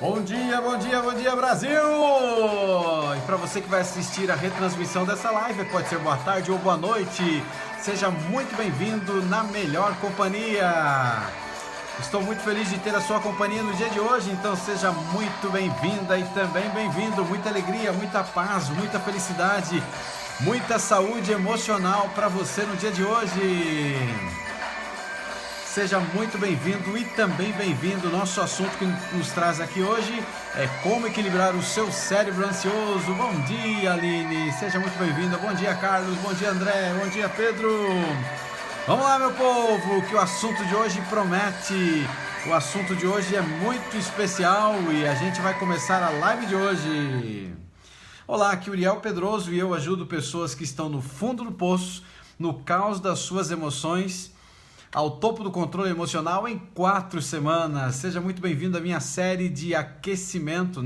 Bom dia, bom dia, bom dia, Brasil! E para você que vai assistir a retransmissão dessa live, pode ser boa tarde ou boa noite, seja muito bem-vindo na melhor companhia. Estou muito feliz de ter a sua companhia no dia de hoje, então seja muito bem-vinda e também bem-vindo. Muita alegria, muita paz, muita felicidade, muita saúde emocional para você no dia de hoje. Seja muito bem-vindo e também bem-vindo. Nosso assunto que nos traz aqui hoje é como equilibrar o seu cérebro ansioso. Bom dia, Aline. Seja muito bem-vinda. Bom dia, Carlos. Bom dia, André. Bom dia, Pedro. Vamos lá, meu povo, que o assunto de hoje promete. O assunto de hoje é muito especial e a gente vai começar a live de hoje. Olá, aqui é o Uriel Pedroso e eu ajudo pessoas que estão no fundo do poço, no caos das suas emoções, ao topo do controle emocional em 4 semanas. Seja muito bem-vindo à minha série de aquecimento,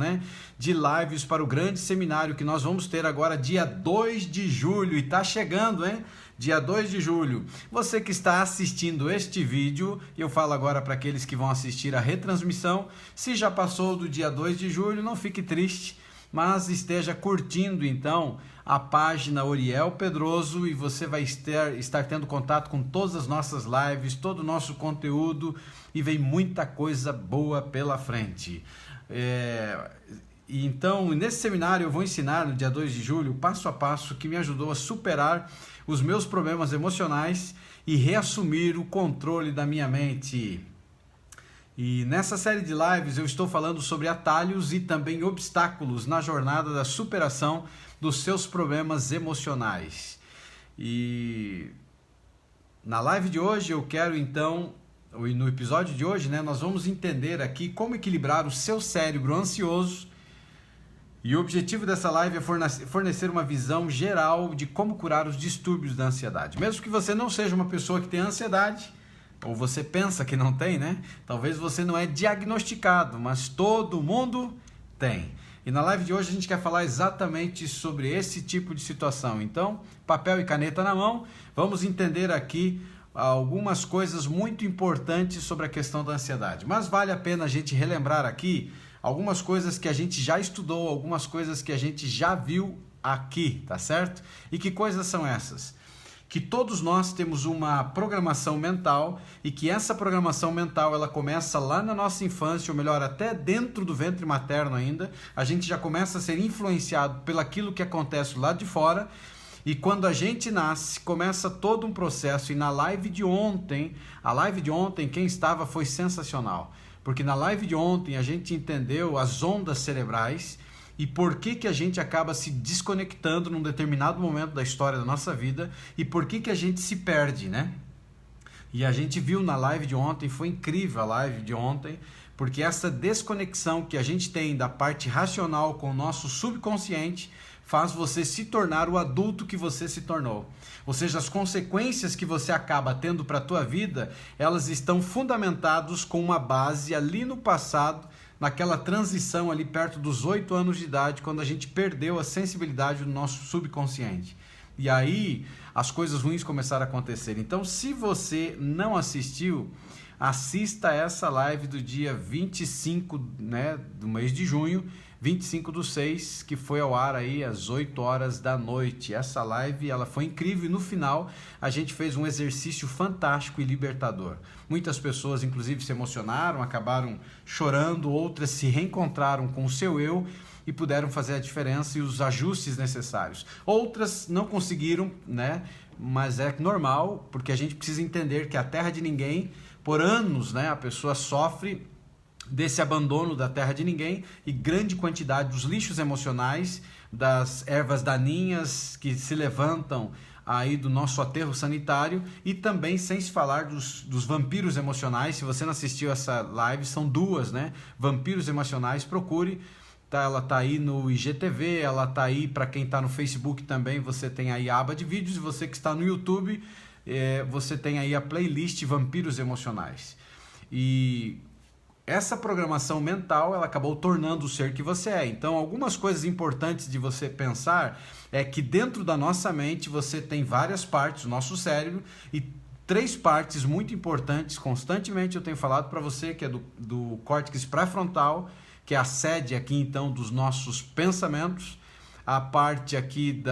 de lives para o grande seminário que nós vamos ter agora dia 2 de julho. E tá chegando, Dia 2 de julho. Você que está assistindo este vídeo, eu falo agora para aqueles que vão assistir a retransmissão, se já passou do dia 2 de julho, não fique triste, mas esteja curtindo então a página Uriel Pedroso e você vai estar tendo contato com todas as nossas lives, todo o nosso conteúdo e vem muita coisa boa pela frente. Então, nesse seminário eu vou ensinar no dia 2 de julho, passo a passo, que me ajudou a superar os meus problemas emocionais e reassumir o controle da minha mente. E nessa série de lives eu estou falando sobre atalhos e também obstáculos na jornada da superação dos seus problemas emocionais. E na live de hoje eu quero então, e no episódio de hoje, nós vamos entender aqui como equilibrar o seu cérebro ansioso. E o objetivo dessa live é fornecer uma visão geral de como curar os distúrbios da ansiedade. Mesmo que você não seja uma pessoa que tem ansiedade, ou você pensa que não tem, Talvez você não é diagnosticado, mas todo mundo tem. E na live de hoje a gente quer falar exatamente sobre esse tipo de situação. Então, papel e caneta na mão, vamos entender aqui algumas coisas muito importantes sobre a questão da ansiedade. Mas vale a pena a gente relembrar aqui algumas coisas que a gente já estudou, algumas coisas que a gente já viu aqui, tá certo? E que coisas são essas? Que todos nós temos uma programação mental e que essa programação mental ela começa lá na nossa infância, ou melhor, até dentro do ventre materno ainda. A gente já começa a ser influenciado pelaquilo que acontece lá de fora e quando a gente nasce, começa todo um processo. E na live de ontem, quem estava foi sensacional, porque na live de ontem a gente entendeu as ondas cerebrais e por que a gente acaba se desconectando num determinado momento da história da nossa vida e por que a gente se perde, E a gente viu na live de ontem, foi incrível a live de ontem, porque essa desconexão que a gente tem da parte racional com o nosso subconsciente faz você se tornar o adulto que você se tornou. Ou seja, as consequências que você acaba tendo para a tua vida, elas estão fundamentadas com uma base ali no passado, naquela transição ali perto dos 8 anos de idade, quando a gente perdeu a sensibilidade do nosso subconsciente. E aí as coisas ruins começaram a acontecer. Então, se você não assistiu, assista essa live do dia 25, do mês de junho, 25/6, que foi ao ar aí às 8 horas da noite. Essa live ela foi incrível e no final a gente fez um exercício fantástico e libertador. Muitas pessoas inclusive se emocionaram, acabaram chorando, outras se reencontraram com o seu eu e puderam fazer a diferença e os ajustes necessários. Outras não conseguiram, mas é normal, porque a gente precisa entender que a terra de ninguém, por anos, a pessoa sofre desse abandono da terra de ninguém e grande quantidade dos lixos emocionais, das ervas daninhas que se levantam aí do nosso aterro sanitário e também sem se falar dos vampiros emocionais. Se você não assistiu essa live, são 2, Vampiros emocionais, procure. Ela tá aí no IGTV, ela tá aí para quem tá no Facebook também, você tem aí a aba de vídeos, e você que está no YouTube, você tem aí a playlist Vampiros Emocionais. E essa programação mental, ela acabou tornando o ser que você é. Então, algumas coisas importantes de você pensar é que dentro da nossa mente você tem várias partes do nosso cérebro e 3 partes muito importantes, constantemente eu tenho falado para você, que é do córtex pré-frontal, que é a sede aqui então dos nossos pensamentos, a parte aqui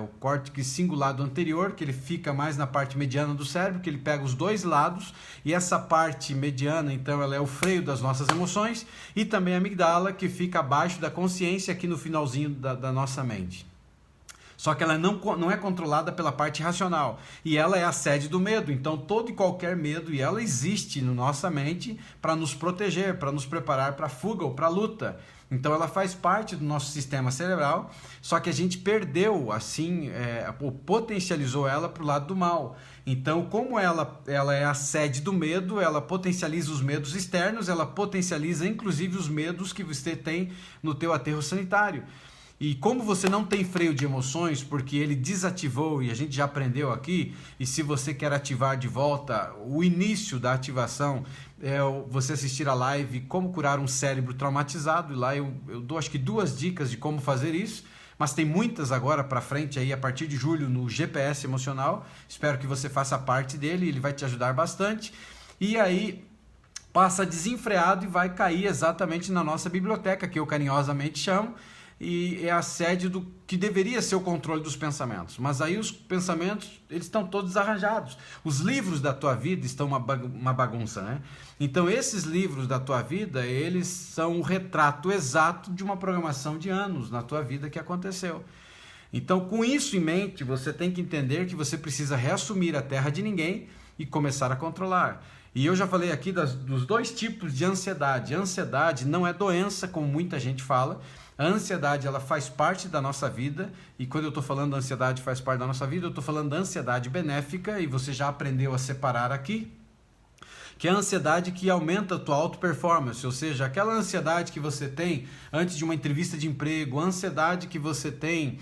o córtex cingulado anterior, que ele fica mais na parte mediana do cérebro, que ele pega os dois lados, e essa parte mediana, então, ela é o freio das nossas emoções, e também a amígdala, que fica abaixo da consciência, aqui no finalzinho da nossa mente. Só que ela não é controlada pela parte racional, e ela é a sede do medo. Então todo e qualquer medo, e ela existe na nossa mente para nos proteger, para nos preparar para a fuga ou para a luta. Então ela faz parte do nosso sistema cerebral, só que a gente perdeu, assim, ou potencializou ela para o lado do mal. Então, como ela é a sede do medo, ela potencializa os medos externos, ela potencializa inclusive os medos que você tem no teu aterro sanitário. E como você não tem freio de emoções, porque ele desativou, e a gente já aprendeu aqui, e se você quer ativar de volta, o início da ativação é você assistir a live Como Curar um Cérebro Traumatizado, e lá eu dou acho que 2 dicas de como fazer isso, mas tem muitas agora para frente aí a partir de julho no GPS Emocional. Espero que você faça parte dele, ele vai te ajudar bastante. E aí passa desenfreado e vai cair exatamente na nossa biblioteca, que eu carinhosamente chamo, e é a sede do que deveria ser o controle dos pensamentos. Mas aí os pensamentos, eles estão todos arranjados. Os livros da tua vida estão uma bagunça, né? Então esses livros da tua vida, eles são um retrato exato de uma programação de anos na tua vida que aconteceu. Então, com isso em mente, você tem que entender que você precisa reassumir a terra de ninguém e começar a controlar. E eu já falei aqui dos 2 tipos de ansiedade. A ansiedade não é doença, como muita gente fala. A ansiedade, ela faz parte da nossa vida, e quando eu estou falando da ansiedade faz parte da nossa vida, eu estou falando da ansiedade benéfica, e você já aprendeu a separar aqui, que é a ansiedade que aumenta a tua auto-performance, ou seja, aquela ansiedade que você tem antes de uma entrevista de emprego, a ansiedade que você tem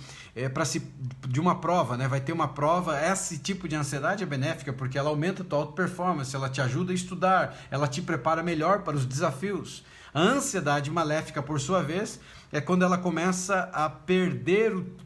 de uma prova, né? Vai ter uma prova, esse tipo de ansiedade é benéfica, porque ela aumenta a tua auto-performance, ela te ajuda a estudar, ela te prepara melhor para os desafios. A ansiedade maléfica, por sua vez, é quando ela começa a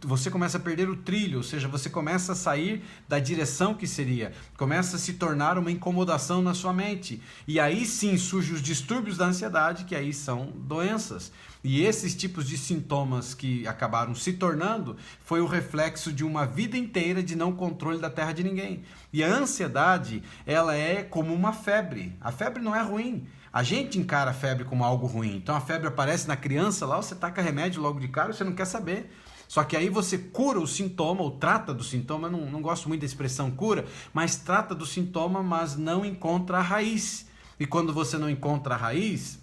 você começa a perder o trilho, ou seja, você começa a sair da direção que seria, começa a se tornar uma incomodação na sua mente. E aí sim surgem os distúrbios da ansiedade, que aí são doenças. E esses tipos de sintomas que acabaram se tornando foi o reflexo de uma vida inteira de não controle da terra de ninguém. E a ansiedade, ela é como uma febre. A febre não é ruim. A gente encara a febre como algo ruim. Então a febre aparece na criança lá, você taca remédio logo de cara, você não quer saber. Só que aí você cura o sintoma, ou trata do sintoma, eu não gosto muito da expressão cura, mas trata do sintoma, mas não encontra a raiz. E quando você não encontra a raiz,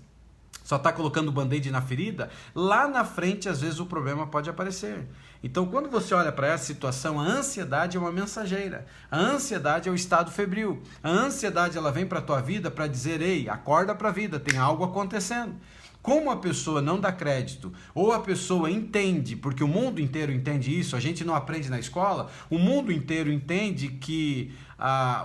só está colocando band-aid na ferida, lá na frente às vezes o problema pode aparecer. Então quando você olha para essa situação, a ansiedade é uma mensageira, a ansiedade é o estado febril, a ansiedade ela vem para a tua vida para dizer, ei, acorda para a vida, tem algo acontecendo. Como a pessoa não dá crédito, ou a pessoa entende, porque o mundo inteiro entende isso, a gente não aprende na escola, o mundo inteiro entende que a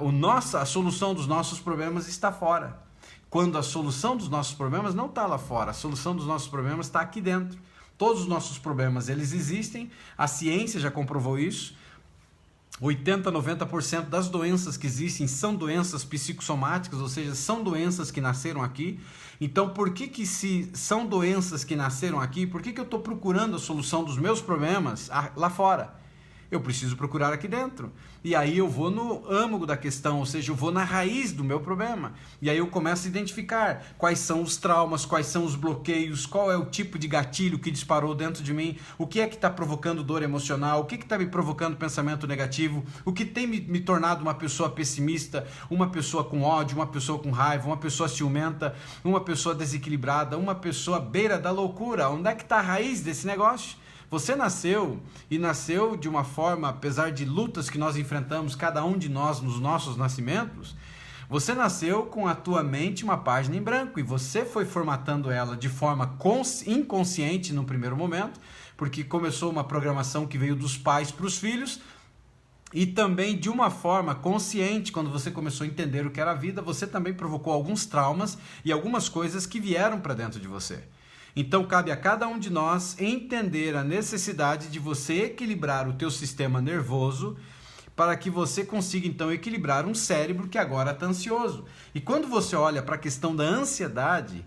solução dos nossos problemas está fora. Quando a solução dos nossos problemas não está lá fora, a solução dos nossos problemas está aqui dentro. Todos os nossos problemas, eles existem, a ciência já comprovou isso. 80, 90% das doenças que existem são doenças psicossomáticas, ou seja, são doenças que nasceram aqui. Então, por que se são doenças que nasceram aqui, por que eu estou procurando a solução dos meus problemas lá fora? Eu preciso procurar aqui dentro. E aí eu vou no âmago da questão, ou seja, eu vou na raiz do meu problema. E aí eu começo a identificar quais são os traumas, quais são os bloqueios, qual é o tipo de gatilho que disparou dentro de mim, o que é que está provocando dor emocional, o que está me provocando pensamento negativo, o que tem me tornado uma pessoa pessimista, uma pessoa com ódio, uma pessoa com raiva, uma pessoa ciumenta, uma pessoa desequilibrada, uma pessoa à beira da loucura. Onde é que está a raiz desse negócio? Você nasceu, e nasceu de uma forma, apesar de lutas que nós enfrentamos, cada um de nós nos nossos nascimentos, você nasceu com a tua mente uma página em branco, e você foi formatando ela de forma inconsciente no primeiro momento, porque começou uma programação que veio dos pais para os filhos, e também de uma forma consciente, quando você começou a entender o que era a vida, você também provocou alguns traumas e algumas coisas que vieram para dentro de você. Então cabe a cada um de nós entender a necessidade de você equilibrar o teu sistema nervoso para que você consiga então equilibrar um cérebro que agora está ansioso. E quando você olha para a questão da ansiedade,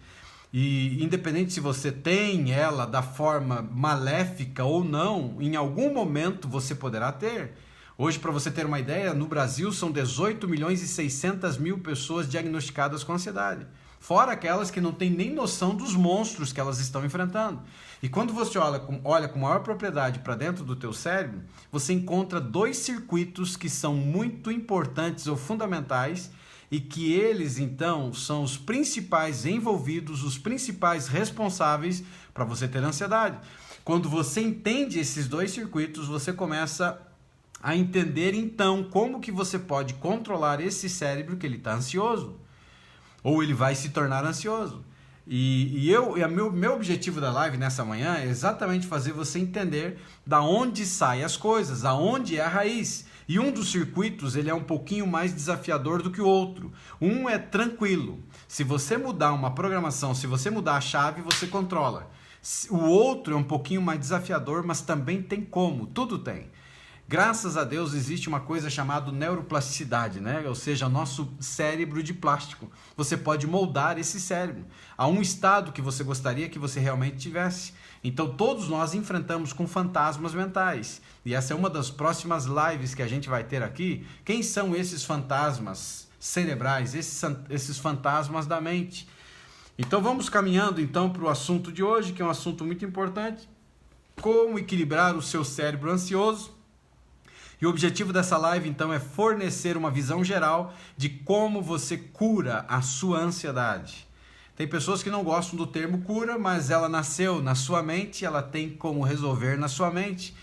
E independente se você tem ela da forma maléfica ou não, em algum momento você poderá ter. Hoje, para você ter uma ideia, no Brasil são 18 milhões e 600 mil pessoas diagnosticadas com ansiedade. Fora aquelas que não têm nem noção dos monstros que elas estão enfrentando. E quando você olha com maior propriedade para dentro do teu cérebro, você encontra dois circuitos que são muito importantes ou fundamentais e que eles, então, são os principais envolvidos, os principais responsáveis para você ter ansiedade. Quando você entende esses dois circuitos, você começa a entender, então, como que você pode controlar esse cérebro que ele está ansioso. Ou ele vai se tornar ansioso. E meu objetivo da live nessa manhã é exatamente fazer você entender da onde saem as coisas, aonde é a raiz. E um dos circuitos, ele é um pouquinho mais desafiador do que o outro. Um é tranquilo. Se você mudar uma programação, se você mudar a chave, você controla. O outro é um pouquinho mais desafiador, mas também tem como. Tudo tem. Graças a Deus existe uma coisa chamada neuroplasticidade, né? Ou seja, nosso cérebro de plástico. Você pode moldar esse cérebro a um estado que você gostaria que você realmente tivesse. Então todos nós enfrentamos com fantasmas mentais. E essa é uma das próximas lives que a gente vai ter aqui. Quem são esses fantasmas cerebrais, esses fantasmas da mente? Então vamos caminhando então para o assunto de hoje, que é um assunto muito importante. Como equilibrar o seu cérebro ansioso. E o objetivo dessa live, então, é fornecer uma visão geral de como você cura a sua ansiedade. Tem pessoas que não gostam do termo cura, mas ela nasceu na sua mente, ela tem como resolver na sua mente.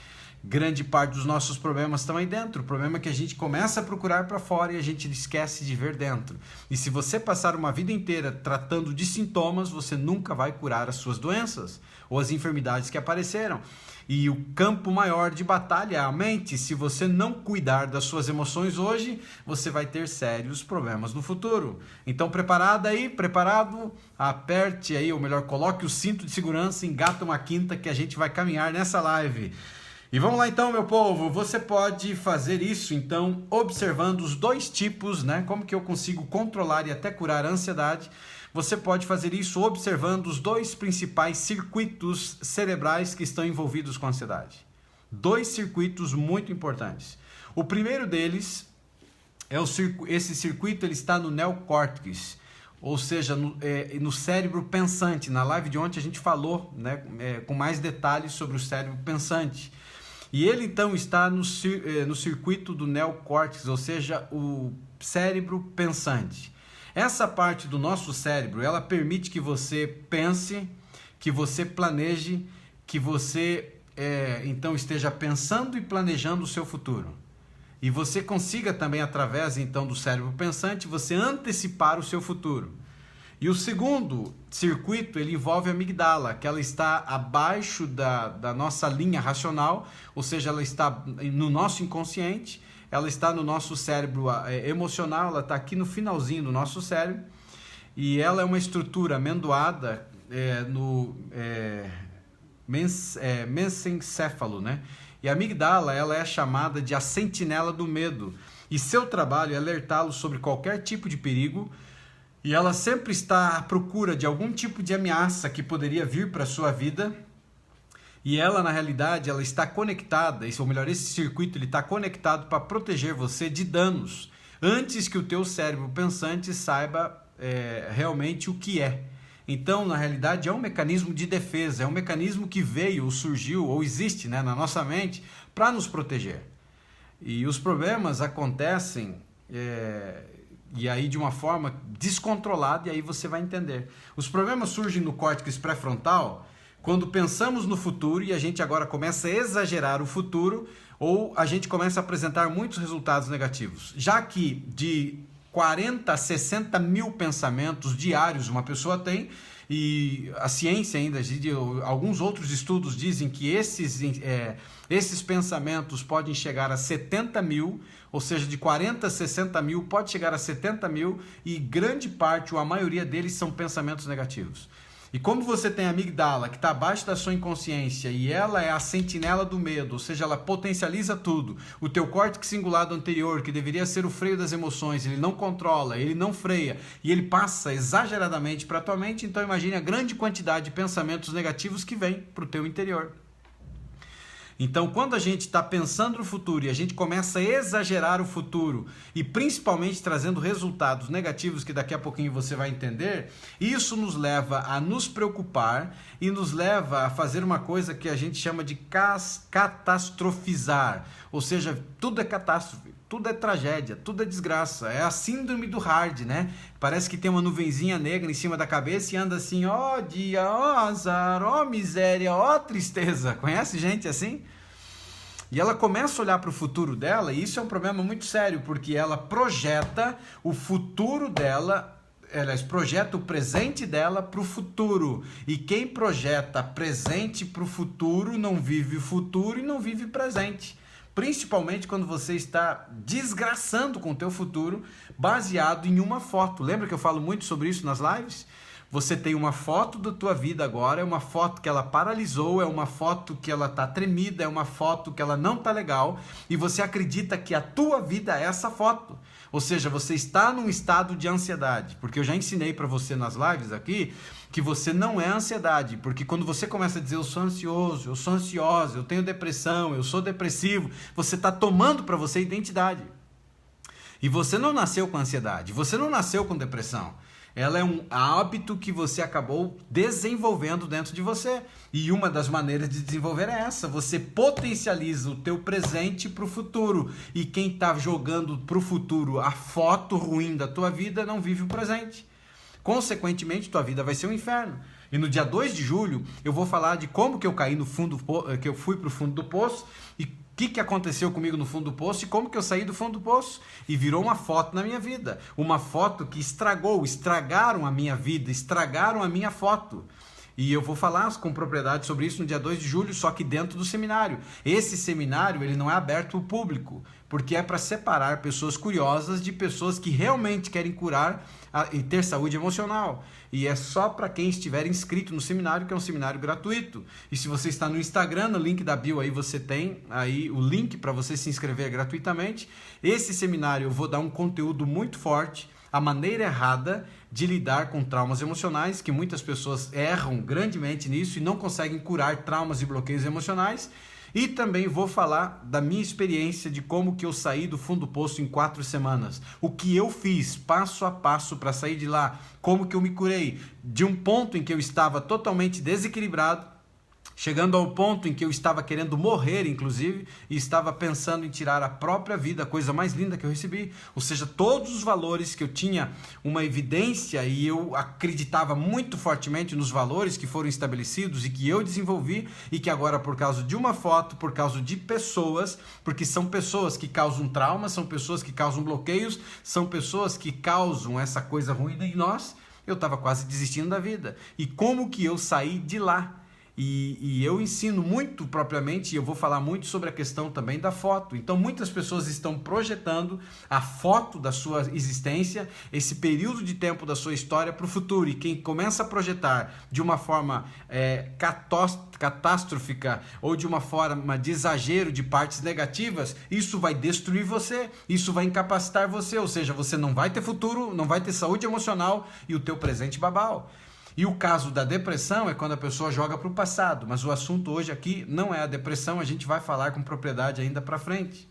Grande parte dos nossos problemas estão aí dentro. O problema é que a gente começa a procurar para fora e a gente esquece de ver dentro. E se você passar uma vida inteira tratando de sintomas, você nunca vai curar as suas doenças ou as enfermidades que apareceram. E o campo maior de batalha é a mente. Se você não cuidar das suas emoções hoje, você vai ter sérios problemas no futuro. Então, preparado? Aperte aí, ou melhor, coloque o cinto de segurança, engata uma quinta que a gente vai caminhar nessa live. E vamos lá então, meu povo, você pode fazer isso então observando os dois tipos, né? Como que eu consigo controlar e até curar a ansiedade? Você pode fazer isso observando os dois principais circuitos cerebrais que estão envolvidos com a ansiedade. Dois circuitos muito importantes. O primeiro deles é esse circuito, ele está no neocórtex, ou seja, no cérebro pensante. Na live de ontem a gente falou, né, com mais detalhes sobre o cérebro pensante. E ele então está no circuito do neocórtex, ou seja, o cérebro pensante. Essa parte do nosso cérebro, ela permite que você pense, que você planeje, que você então esteja pensando e planejando o seu futuro. E você consiga também, através então do cérebro pensante, você antecipar o seu futuro. E o segundo circuito, ele envolve a amígdala, que ela está abaixo da nossa linha racional, ou seja, ela está no nosso inconsciente, ela está no nosso cérebro emocional, ela está aqui no finalzinho do nosso cérebro, e ela é uma estrutura amendoada no mesencéfalo, né? E a amígdala, ela é chamada de a sentinela do medo, e seu trabalho é alertá-lo sobre qualquer tipo de perigo, e ela sempre está à procura de algum tipo de ameaça que poderia vir para a sua vida. E ela, na realidade, ela está conectada, ou melhor, esse circuito ele está conectado para proteger você de danos, antes que o teu cérebro pensante saiba realmente o que é. Então, na realidade, é um mecanismo de defesa, é um mecanismo que veio, ou surgiu, ou existe, né, na nossa mente para nos proteger. E os problemas acontecem e aí de uma forma descontrolada, e aí você vai entender. Os problemas surgem no córtex pré-frontal quando pensamos no futuro e a gente agora começa a exagerar o futuro, ou a gente começa a apresentar muitos resultados negativos. Já que de 40 a 60 mil pensamentos diários uma pessoa tem, e a ciência ainda, alguns outros estudos dizem que esses pensamentos podem chegar a 70 mil, ou seja, de 40 a 60 mil pode chegar a 70 mil, e grande parte ou a maioria deles são pensamentos negativos. E como você tem a amígdala, que está abaixo da sua inconsciência, e ela é a sentinela do medo, ou seja, ela potencializa tudo. O teu córtex cingulado anterior, que deveria ser o freio das emoções, ele não controla, ele não freia, e ele passa exageradamente para a tua mente, então imagine a grande quantidade de pensamentos negativos que vem para o teu interior. Então, quando a gente está pensando no futuro e a gente começa a exagerar o futuro e principalmente trazendo resultados negativos que daqui a pouquinho você vai entender, isso nos leva a nos preocupar e nos leva a fazer uma coisa que a gente chama de catastrofizar. Ou seja, tudo é catástrofe, tudo é tragédia, tudo é desgraça. É a síndrome do hard, né? Parece que tem uma nuvenzinha negra em cima da cabeça e anda assim, ó dia, ó azar, ó miséria, ó tristeza. Conhece gente assim? E ela começa a olhar para o futuro dela, e isso é um problema muito sério, porque ela projeta o futuro dela, ela projeta o presente dela para o futuro. E quem projeta presente para o futuro não vive o futuro e não vive o presente. Principalmente quando você está desgraçando com o teu futuro baseado em uma foto. Lembra que eu falo muito sobre isso nas lives? Você tem uma foto da tua vida agora, é uma foto que ela paralisou, é uma foto que ela está tremida, é uma foto que ela não está legal, e você acredita que a tua vida é essa foto. Ou seja, você está num estado de ansiedade, porque eu já ensinei para você nas lives aqui que você não é ansiedade, porque quando você começa a dizer eu sou ansioso, eu sou ansiosa, eu tenho depressão, eu sou depressivo, você está tomando para você identidade. E você não nasceu com ansiedade, você não nasceu com depressão. Ela é um hábito que você acabou desenvolvendo dentro de você. E uma das maneiras de desenvolver é essa. Você potencializa o teu presente para o futuro. E quem está jogando para o futuro a foto ruim da tua vida não vive o presente. Consequentemente, tua vida vai ser um inferno. E no dia 2 de julho, eu vou falar de como que eu caí no fundo, que eu fui para o fundo do poço e o que aconteceu comigo no fundo do poço e como que eu saí do fundo do poço. E virou uma foto na minha vida. Uma foto que estragaram a minha vida, estragaram a minha foto. E eu vou falar com propriedade sobre isso no dia 2 de julho, só que dentro do seminário. Esse seminário ele não é aberto ao público, porque é para separar pessoas curiosas de pessoas que realmente querem curar e ter saúde emocional. E é só para quem estiver inscrito no seminário, que é um seminário gratuito. E se você está no Instagram, no link da bio aí você tem aí o link para você se inscrever gratuitamente. Esse seminário eu vou dar um conteúdo muito forte, a maneira errada de lidar com traumas emocionais, que muitas pessoas erram grandemente nisso e não conseguem curar traumas e bloqueios emocionais. E também vou falar da minha experiência de como que eu saí do fundo do poço em 4 semanas. O que eu fiz passo a passo para sair de lá. Como que eu me curei de um ponto em que eu estava totalmente desequilibrado, chegando ao ponto em que eu estava querendo morrer, inclusive, e estava pensando em tirar a própria vida, a coisa mais linda que eu recebi. Ou seja, todos os valores que eu tinha uma evidência e eu acreditava muito fortemente nos valores que foram estabelecidos e que eu desenvolvi e que agora, por causa de uma foto, por causa de pessoas, porque são pessoas que causam trauma, são pessoas que causam bloqueios, são pessoas que causam essa coisa ruim em nós, eu estava quase desistindo da vida. E como que eu saí de lá? E eu ensino muito propriamente, e eu vou falar muito sobre a questão também da foto. Então muitas pessoas estão projetando a foto da sua existência, esse período de tempo da sua história para o futuro. E quem começa a projetar de uma forma catastrófica ou de uma forma de exagero de partes negativas, isso vai destruir você, isso vai incapacitar você. Ou seja, você não vai ter futuro, não vai ter saúde emocional e o teu presente babau. E o caso da depressão é quando a pessoa joga para o passado, mas o assunto hoje aqui não é a depressão, a gente vai falar com propriedade ainda para frente.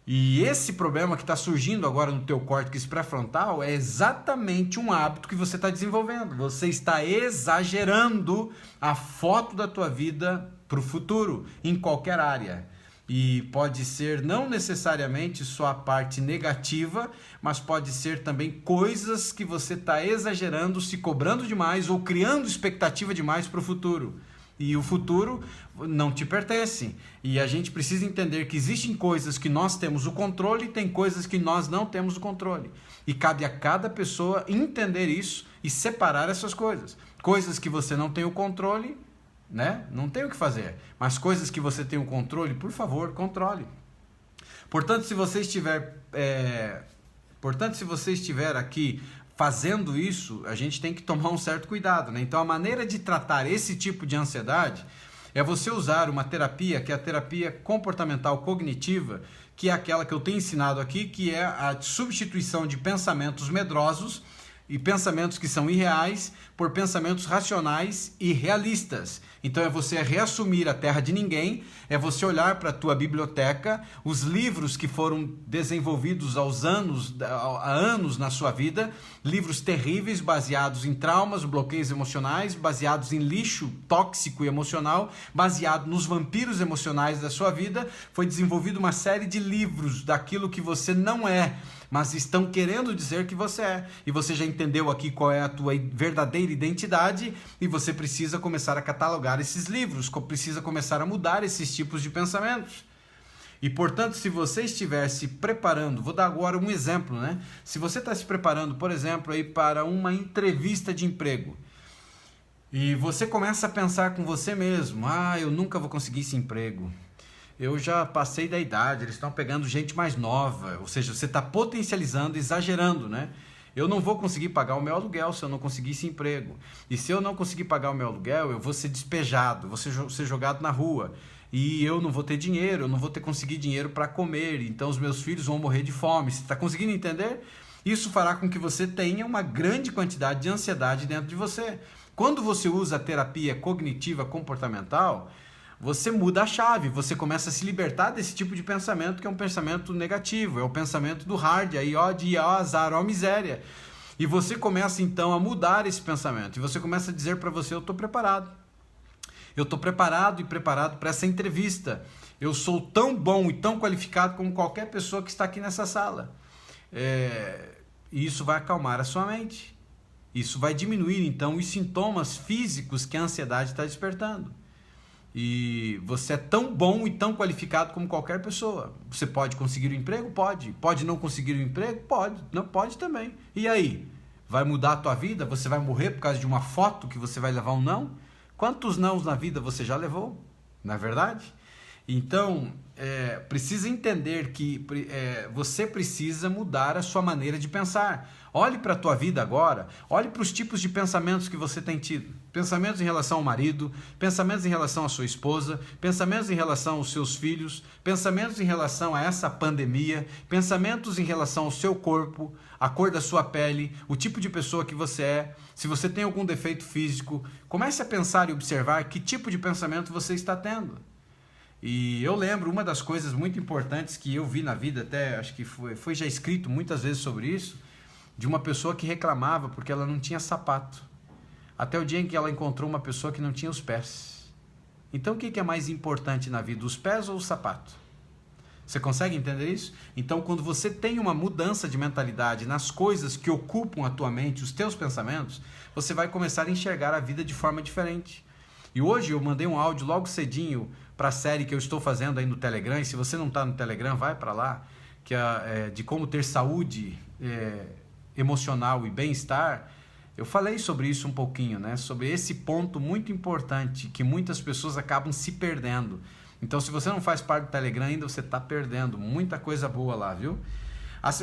E esse problema que está surgindo agora no teu córtex pré-frontal é exatamente um hábito que você está desenvolvendo. Você está exagerando a foto da tua vida para o futuro, em qualquer área. E pode ser não necessariamente só a parte negativa, mas pode ser também coisas que você está exagerando, se cobrando demais ou criando expectativa demais para o futuro. E o futuro não te pertence. E a gente precisa entender que existem coisas que nós temos o controle e tem coisas que nós não temos o controle. E cabe a cada pessoa entender isso e separar essas coisas. Coisas que você não tem o controle, né? Não tem o que fazer, mas coisas que você tem o controle, por favor, controle. Portanto, se você estiver aqui fazendo isso, a gente tem que tomar um certo cuidado, né? Então, a maneira de tratar esse tipo de ansiedade é você usar uma terapia, que é a terapia comportamental cognitiva, que é aquela que eu tenho ensinado aqui, que é a substituição de pensamentos medrosos e pensamentos que são irreais por pensamentos racionais e realistas. Então é você reassumir a terra de ninguém, é você olhar para a tua biblioteca, os livros que foram desenvolvidos há anos na sua vida, livros terríveis baseados em traumas, bloqueios emocionais, baseados em lixo tóxico e emocional, baseado nos vampiros emocionais da sua vida. Foi desenvolvida uma série de livros daquilo que você não é, mas estão querendo dizer que você é. E você já entendeu aqui qual é a tua verdadeira identidade e você precisa começar a catalogar esses livros, precisa começar a mudar esses tipos de pensamentos. E, portanto, se você estiver se preparando, vou dar agora um exemplo, né? Se você está se preparando, por exemplo, aí para uma entrevista de emprego, e você começa a pensar com você mesmo, eu nunca vou conseguir esse emprego. Eu já passei da idade, eles estão pegando gente mais nova, ou seja, você está potencializando, exagerando, né? Eu não vou conseguir pagar o meu aluguel se eu não conseguir esse emprego. E se eu não conseguir pagar o meu aluguel, eu vou ser despejado, vou ser jogado na rua. E eu não vou ter dinheiro, eu não vou conseguir dinheiro para comer, então os meus filhos vão morrer de fome. Você está conseguindo entender? Isso fará com que você tenha uma grande quantidade de ansiedade dentro de você. Quando você usa a terapia cognitiva comportamental, você muda a chave, você começa a se libertar desse tipo de pensamento, que é um pensamento negativo, é o pensamento do hard, aí de azar, miséria. E você começa então a mudar esse pensamento, e você começa a dizer para você, eu estou preparado. Eu estou preparado e preparado para essa entrevista. Eu sou tão bom e tão qualificado como qualquer pessoa que está aqui nessa sala. E isso vai acalmar a sua mente. Isso vai diminuir então os sintomas físicos que a ansiedade está despertando. E você é tão bom e tão qualificado como qualquer pessoa. Você pode conseguir um emprego? Pode. Pode não conseguir um emprego? Pode. Não pode também. E aí? Vai mudar a tua vida? Você vai morrer por causa de uma foto que você vai levar um não? Quantos nãos na vida você já levou? Não é verdade? Então, precisa entender que você precisa mudar a sua maneira de pensar. Olhe para a tua vida agora, olhe para os tipos de pensamentos que você tem tido. Pensamentos em relação ao marido, pensamentos em relação à sua esposa, pensamentos em relação aos seus filhos, pensamentos em relação a essa pandemia, pensamentos em relação ao seu corpo, a cor da sua pele, o tipo de pessoa que você é, se você tem algum defeito físico. Comece a pensar e observar que tipo de pensamento você está tendo. E eu lembro, uma das coisas muito importantes que eu vi na vida, até acho que foi já escrito muitas vezes sobre isso, de uma pessoa que reclamava porque ela não tinha sapato. Até o dia em que ela encontrou uma pessoa que não tinha os pés. Então o que é mais importante na vida, os pés ou o sapato? Você consegue entender isso? Então quando você tem uma mudança de mentalidade nas coisas que ocupam a tua mente, os teus pensamentos, você vai começar a enxergar a vida de forma diferente. E hoje eu mandei um áudio logo cedinho para a série que eu estou fazendo aí no Telegram, e se você não está no Telegram, vai para lá, que é de como ter saúde emocional e bem-estar. Eu falei sobre isso um pouquinho, né? Sobre esse ponto muito importante que muitas pessoas acabam se perdendo. Então, se você não faz parte do Telegram ainda, você está perdendo muita coisa boa lá, viu?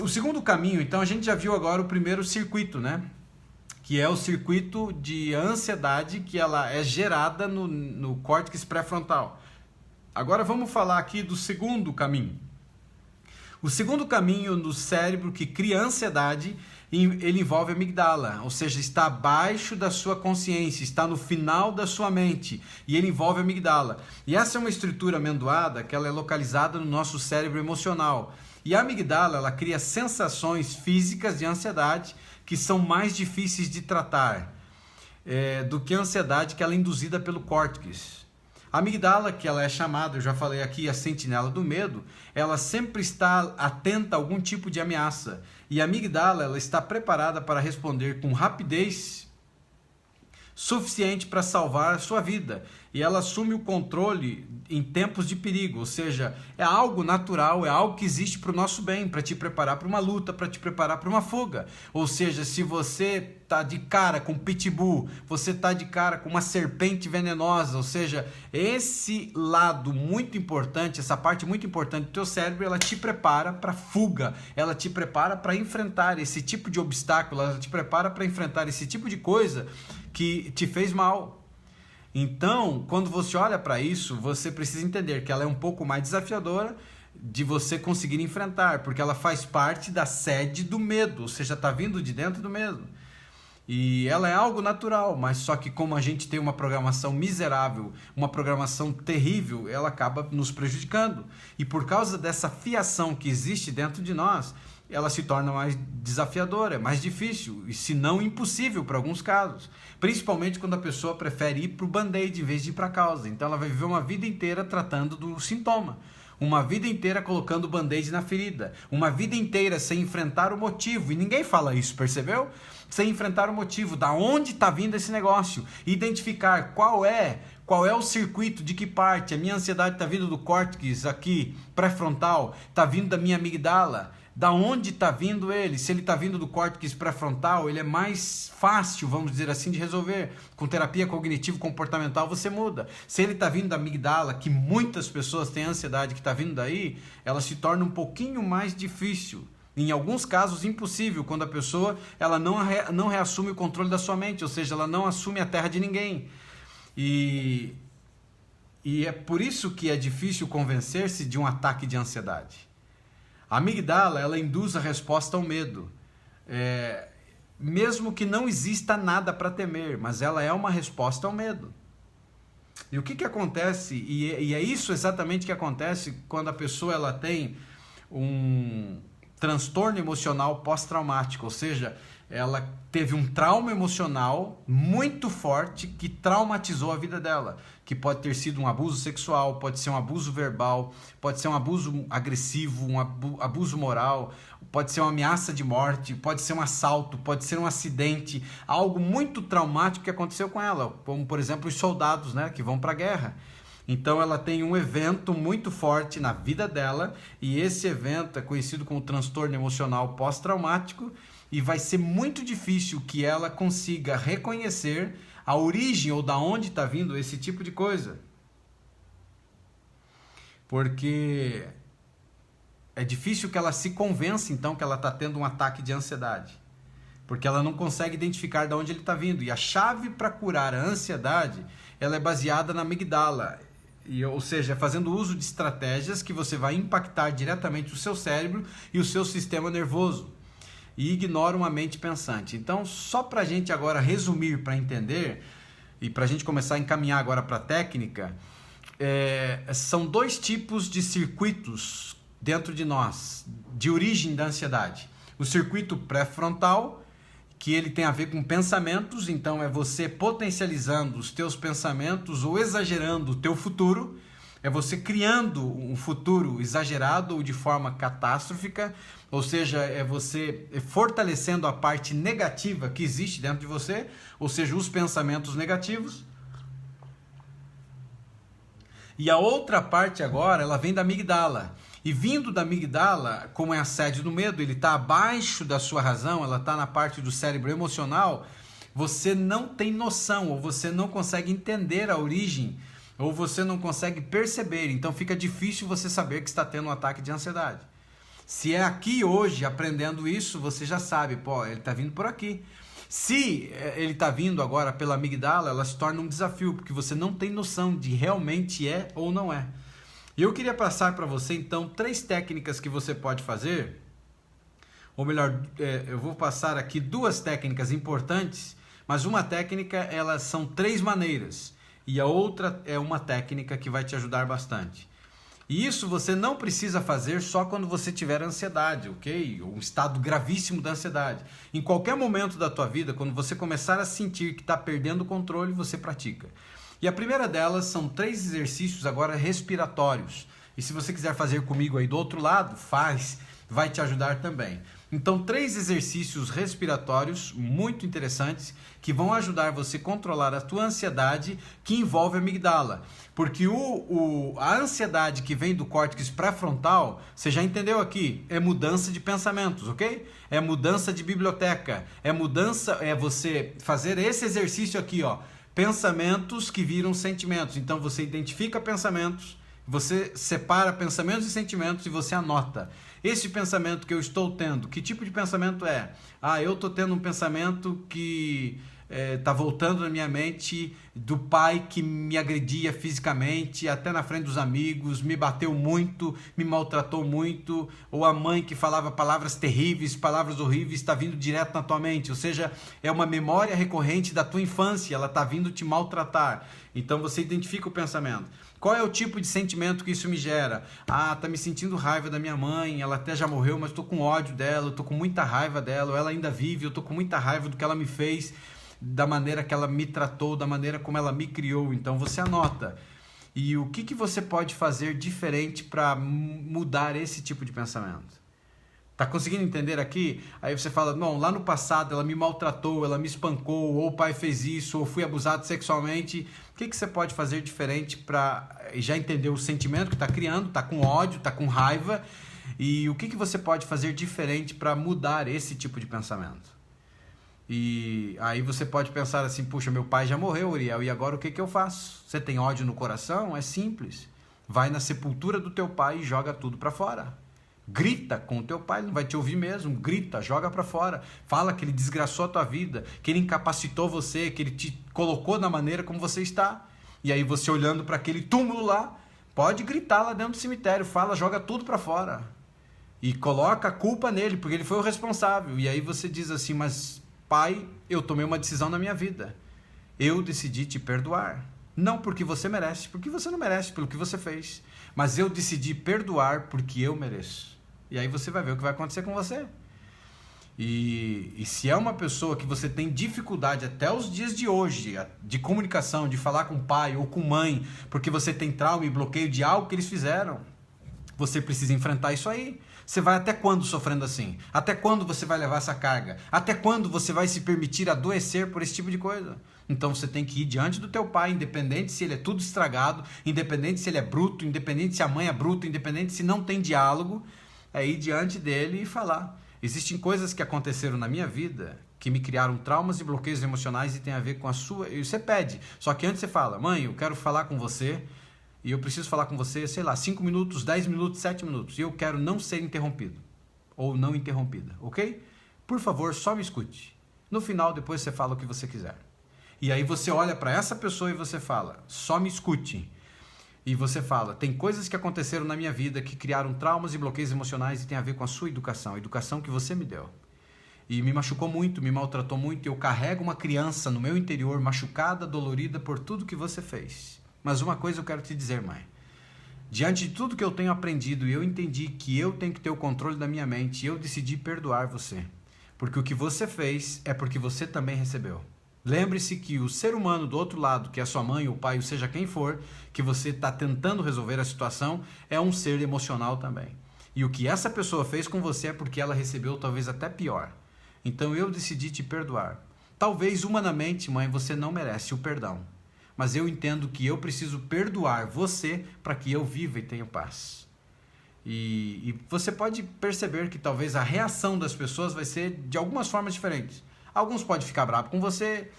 O segundo caminho, então, a gente já viu agora o primeiro circuito, né? Que é o circuito de ansiedade que ela é gerada no córtex pré-frontal. Agora vamos falar aqui do segundo caminho. O segundo caminho do cérebro que cria ansiedade, ele envolve a amígdala, ou seja, está abaixo da sua consciência, está no final da sua mente, e ele envolve a amígdala. E essa é uma estrutura amendoada que ela é localizada no nosso cérebro emocional. E a amígdala, ela cria sensações físicas de ansiedade que são mais difíceis de tratar do que a ansiedade que ela é induzida pelo córtex. A amígdala, que ela é chamada, eu já falei aqui, a sentinela do medo, ela sempre está atenta a algum tipo de ameaça. E a amígdala, ela está preparada para responder com rapidez suficiente para salvar a sua vida. e ela assume o controle em tempos de perigo, ou seja, é algo natural, é algo que existe para o nosso bem, para te preparar para uma luta, para te preparar para uma fuga. Ou seja, se você está de cara com pitbull, você está de cara com uma serpente venenosa, ou seja, esse lado muito importante, essa parte muito importante do teu cérebro, ela te prepara para fuga, ela te prepara para enfrentar esse tipo de obstáculo, ela te prepara para enfrentar esse tipo de coisa que te fez mal. Então, quando você olha para isso, você precisa entender que ela é um pouco mais desafiadora de você conseguir enfrentar, porque ela faz parte da sede do medo, ou seja, está vindo de dentro do medo. E ela é algo natural, mas só que como a gente tem uma programação miserável, uma programação terrível, ela acaba nos prejudicando. E por causa dessa fiação que existe dentro de nós, ela se torna mais desafiadora, mais difícil, e se não impossível para alguns casos. Principalmente quando a pessoa prefere ir para o band-aid em vez de ir para a causa. Então ela vai viver uma vida inteira tratando do sintoma. Uma vida inteira colocando o band-aid na ferida. Uma vida inteira sem enfrentar o motivo. E ninguém fala isso, percebeu? Sem enfrentar o motivo, da onde está vindo esse negócio. Identificar qual é o circuito, de que parte. A minha ansiedade está vindo do córtex aqui, pré-frontal. Está vindo da minha amigdala. Da onde está vindo ele? Se ele está vindo do córtex pré-frontal, ele é mais fácil, vamos dizer assim, de resolver. Com terapia cognitivo-comportamental você muda. Se ele está vindo da amigdala, que muitas pessoas têm ansiedade que está vindo daí, ela se torna um pouquinho mais difícil. Em alguns casos impossível, quando a pessoa ela não reassume o controle da sua mente, ou seja, ela não assume a terra de ninguém. E é por isso que é difícil convencer-se de um ataque de ansiedade. A amigdala, ela induz a resposta ao medo, mesmo que não exista nada para temer, mas ela é uma resposta ao medo. E o que acontece, e é isso exatamente que acontece quando a pessoa ela tem um transtorno emocional pós-traumático, ou seja, ela teve um trauma emocional muito forte que traumatizou a vida dela, que pode ter sido um abuso sexual, pode ser um abuso verbal, pode ser um abuso agressivo, um abuso moral, pode ser uma ameaça de morte, pode ser um assalto, pode ser um acidente, algo muito traumático que aconteceu com ela, como por exemplo os soldados, né, que vão para a guerra. Então ela tem um evento muito forte na vida dela e esse evento é conhecido como transtorno emocional pós-traumático e vai ser muito difícil que ela consiga reconhecer a origem ou da onde está vindo esse tipo de coisa. Porque é difícil que ela se convença então que ela está tendo um ataque de ansiedade. Porque ela não consegue identificar de onde ele está vindo. E a chave para curar a ansiedade, ela é baseada na amigdala. Ou seja, fazendo uso de estratégias que você vai impactar diretamente o seu cérebro e o seu sistema nervoso. E ignora uma mente pensante. Então, só para a gente agora resumir, para entender, e para a gente começar a encaminhar agora para a técnica, são dois tipos de circuitos dentro de nós, de origem da ansiedade. O circuito pré-frontal, que ele tem a ver com pensamentos, então é você potencializando os teus pensamentos ou exagerando o teu futuro, é você criando um futuro exagerado ou de forma catastrófica, ou seja, é você fortalecendo a parte negativa que existe dentro de você, ou seja, os pensamentos negativos. E a outra parte agora, ela vem da amigdala. E vindo da amigdala, como é a sede do medo, ele está abaixo da sua razão, ela está na parte do cérebro emocional, você não tem noção, ou você não consegue entender a origem, ou você não consegue perceber, então fica difícil você saber que está tendo um ataque de ansiedade. Se é aqui hoje, aprendendo isso, você já sabe, pô, ele está vindo por aqui. Se ele está vindo agora pela amigdala, ela se torna um desafio, porque você não tem noção de realmente é ou não é. E eu queria passar para você, então, 3 técnicas que você pode fazer, ou melhor, eu vou passar aqui 2 técnicas importantes, mas uma técnica, elas são 3 maneiras, e a outra é uma técnica que vai te ajudar bastante. E isso você não precisa fazer só quando você tiver ansiedade, ok? Um estado gravíssimo da ansiedade. Em qualquer momento da tua vida, quando você começar a sentir que está perdendo o controle, você pratica. E a primeira delas são 3 exercícios agora respiratórios. E se você quiser fazer comigo aí do outro lado, faz. vai te ajudar também. Então, 3 exercícios respiratórios muito interessantes que vão ajudar você a controlar a tua ansiedade, que envolve a amígdala. Porque a ansiedade que vem do córtex pré-frontal, você já entendeu aqui, é mudança de pensamentos, ok? É mudança de biblioteca, é você fazer esse exercício aqui, ó, pensamentos que viram sentimentos. Então, você identifica pensamentos, você separa pensamentos e sentimentos e você anota. Esse pensamento que eu estou tendo, que tipo de pensamento é? Eu estou tendo um pensamento que está voltando na minha mente do pai que me agredia fisicamente, até na frente dos amigos, me bateu muito, me maltratou muito, ou a mãe que falava palavras terríveis, palavras horríveis, está vindo direto na tua mente, ou seja, é uma memória recorrente da tua infância, ela está vindo te maltratar. Então você identifica o pensamento. Qual é o tipo de sentimento que isso me gera? Tá me sentindo raiva da minha mãe, ela até já morreu, mas estou com ódio dela, estou com muita raiva dela, ou ela ainda vive, eu estou com muita raiva do que ela me fez, da maneira que ela me tratou, da maneira como ela me criou. Então você anota. E o que você pode fazer diferente para mudar esse tipo de pensamento? Tá conseguindo entender aqui? Aí você fala, não, lá no passado ela me maltratou, ela me espancou, ou o pai fez isso, ou fui abusado sexualmente. O que você pode fazer diferente para já entender o sentimento que está criando, está com ódio, está com raiva, e o que você pode fazer diferente para mudar esse tipo de pensamento? E aí você pode pensar assim, puxa, meu pai já morreu, Uriel, e agora o que eu faço? Você tem ódio no coração? É simples. Vai na sepultura do teu pai e joga tudo para fora. Grita com o teu pai, ele não vai te ouvir mesmo, grita, joga para fora, fala que ele desgraçou a tua vida, que ele incapacitou você, que ele te colocou na maneira como você está. E aí você olhando para aquele túmulo lá, pode gritar lá dentro do cemitério, fala, joga tudo para fora. E coloca a culpa nele, porque ele foi o responsável. E aí você diz assim, mas pai, eu tomei uma decisão na minha vida. Eu decidi te perdoar. Não porque você merece, porque você não merece pelo que você fez. Mas eu decidi perdoar porque eu mereço. E aí você vai ver o que vai acontecer com você. E se é uma pessoa que você tem dificuldade até os dias de hoje, de comunicação, de falar com pai ou com mãe, porque você tem trauma e bloqueio de algo que eles fizeram, você precisa enfrentar isso aí. Você vai até quando sofrendo assim? Até quando você vai levar essa carga? Até quando você vai se permitir adoecer por esse tipo de coisa? Então você tem que ir diante do teu pai, independente se ele é tudo estragado, independente se ele é bruto, independente se a mãe é bruta, independente se não tem diálogo, é ir diante dele e falar. Existem coisas que aconteceram na minha vida que me criaram traumas e bloqueios emocionais e tem a ver com a sua... E você pede, só que antes você fala, mãe, eu quero falar com você e eu preciso falar com você, sei lá, 5 minutos, 10 minutos, 7 minutos e eu quero não ser interrompido ou não interrompida, ok? Por favor, só me escute. No final, depois você fala o que você quiser. E aí você olha para essa pessoa e você fala, só me escute. E você fala, tem coisas que aconteceram na minha vida que criaram traumas e bloqueios emocionais e tem a ver com a sua educação, a educação que você me deu. E me machucou muito, me maltratou muito, e eu carrego uma criança no meu interior machucada, dolorida por tudo que você fez. Mas uma coisa eu quero te dizer, mãe. Diante de tudo que eu tenho aprendido, eu entendi que eu tenho que ter o controle da minha mente e eu decidi perdoar você. Porque o que você fez é porque você também recebeu. Lembre-se que o ser humano do outro lado, que é a sua mãe, o pai, ou seja quem for, que você está tentando resolver a situação, é um ser emocional também. E o que essa pessoa fez com você é porque ela recebeu talvez até pior. Então eu decidi te perdoar. Talvez humanamente, mãe, você não merece o perdão. Mas eu entendo que eu preciso perdoar você para que eu viva e tenha paz. E você pode perceber que talvez a reação das pessoas vai ser de algumas formas diferentes. Alguns podem ficar bravos com você,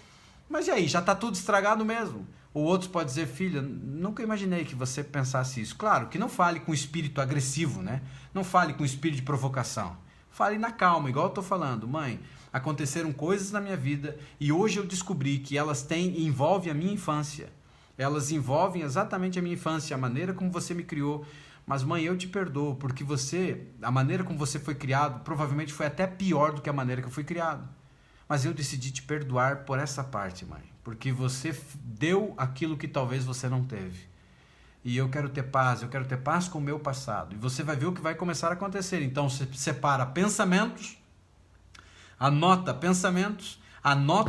mas e aí, já está tudo estragado mesmo. Ou outros podem dizer, filha, nunca imaginei que você pensasse isso. Claro, que não fale com espírito agressivo, né? Não fale com espírito de provocação. Fale na calma, igual eu estou falando. Mãe, aconteceram coisas na minha vida e hoje eu descobri que elas envolvem a minha infância. Elas envolvem exatamente a minha infância, a maneira como você me criou. Mas mãe, eu te perdoo, porque a maneira como você foi criado, provavelmente foi até pior do que a maneira que eu fui criado. Mas eu decidi te perdoar por essa parte, mãe. Porque você deu aquilo que talvez você não teve. E eu quero ter paz com o meu passado. E você vai ver o que vai começar a acontecer. Então, você separa pensamentos, anota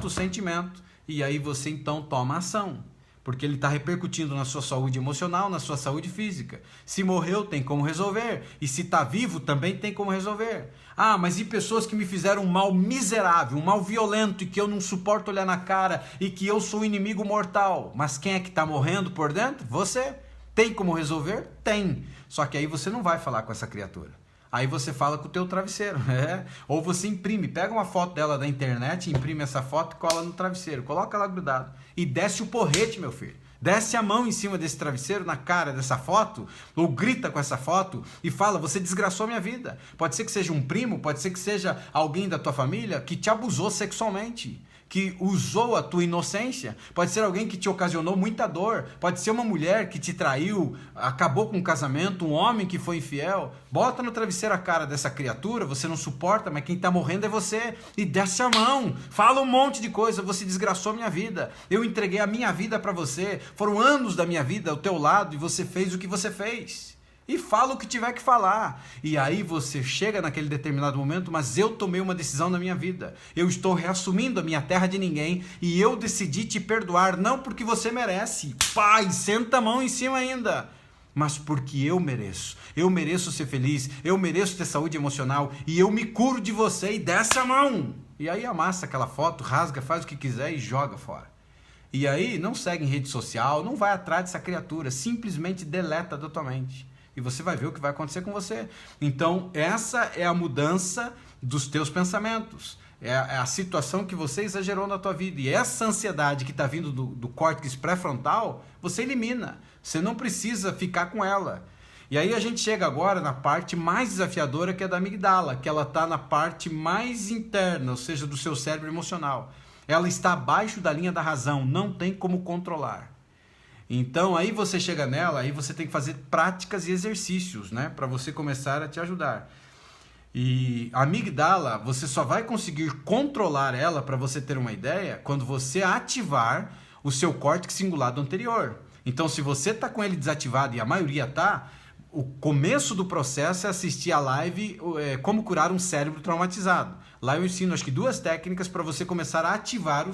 o sentimento, e aí você então toma ação. porque ele está repercutindo na sua saúde emocional, na sua saúde física. Se morreu, tem como resolver. E se está vivo, também tem como resolver. Ah, mas e pessoas que me fizeram um mal miserável, um mal violento, e que eu não suporto olhar na cara, e que eu sou o inimigo mortal? Mas quem é que está morrendo por dentro? Você. Tem como resolver? Tem. Só que aí você não vai falar com essa criatura. Aí você fala com o teu travesseiro. Ou você imprime, pega uma foto dela da internet, imprime essa foto e cola no travesseiro. Coloca lá grudado. E desce o porrete, meu filho. Desce a mão em cima desse travesseiro, na cara dessa foto, ou grita com essa foto e fala: você desgraçou minha vida. Pode ser que seja um primo, pode ser que seja alguém da tua família que te abusou sexualmente, que usou a tua inocência, pode ser alguém que te ocasionou muita dor, pode ser uma mulher que te traiu, acabou com o casamento, um homem que foi infiel. Bota no travesseiro a cara dessa criatura, você não suporta, mas quem está morrendo é você, e desce a mão, fala um monte de coisa: você desgraçou minha vida, eu entreguei a minha vida para você, foram anos da minha vida ao teu lado e você fez o que você fez. E fala o que tiver que falar. E aí você chega naquele determinado momento: mas eu tomei uma decisão na minha vida. Eu estou reassumindo a minha terra de ninguém e eu decidi te perdoar, não porque você merece. Pai, senta a mão em cima ainda. Mas porque eu mereço. Eu mereço ser feliz, eu mereço ter saúde emocional e eu me curo de você, e desce a mão. E aí amassa aquela foto, rasga, faz o que quiser e joga fora. E aí não segue em rede social, não vai atrás dessa criatura, simplesmente deleta da tua mente. E você vai ver o que vai acontecer com você. Então, essa é a mudança dos teus pensamentos. É a situação que você exagerou na tua vida. E essa ansiedade que está vindo do córtex pré-frontal, você elimina. Você não precisa ficar com ela. E aí a gente chega agora na parte mais desafiadora, que é da amígdala, que ela está na parte mais interna, ou seja, do seu cérebro emocional. Ela está abaixo da linha da razão, não tem como controlar. Então aí você chega nela, aí você tem que fazer práticas e exercícios, né, para você começar a te ajudar. E a amígdala, você só vai conseguir controlar ela, para você ter uma ideia, quando você ativar o seu córtex cingulado anterior. Então, se você está com ele desativado, e a maioria está, o começo do processo é assistir a live Como Curar um Cérebro Traumatizado. Lá eu ensino, acho que 2 técnicas para você começar a ativar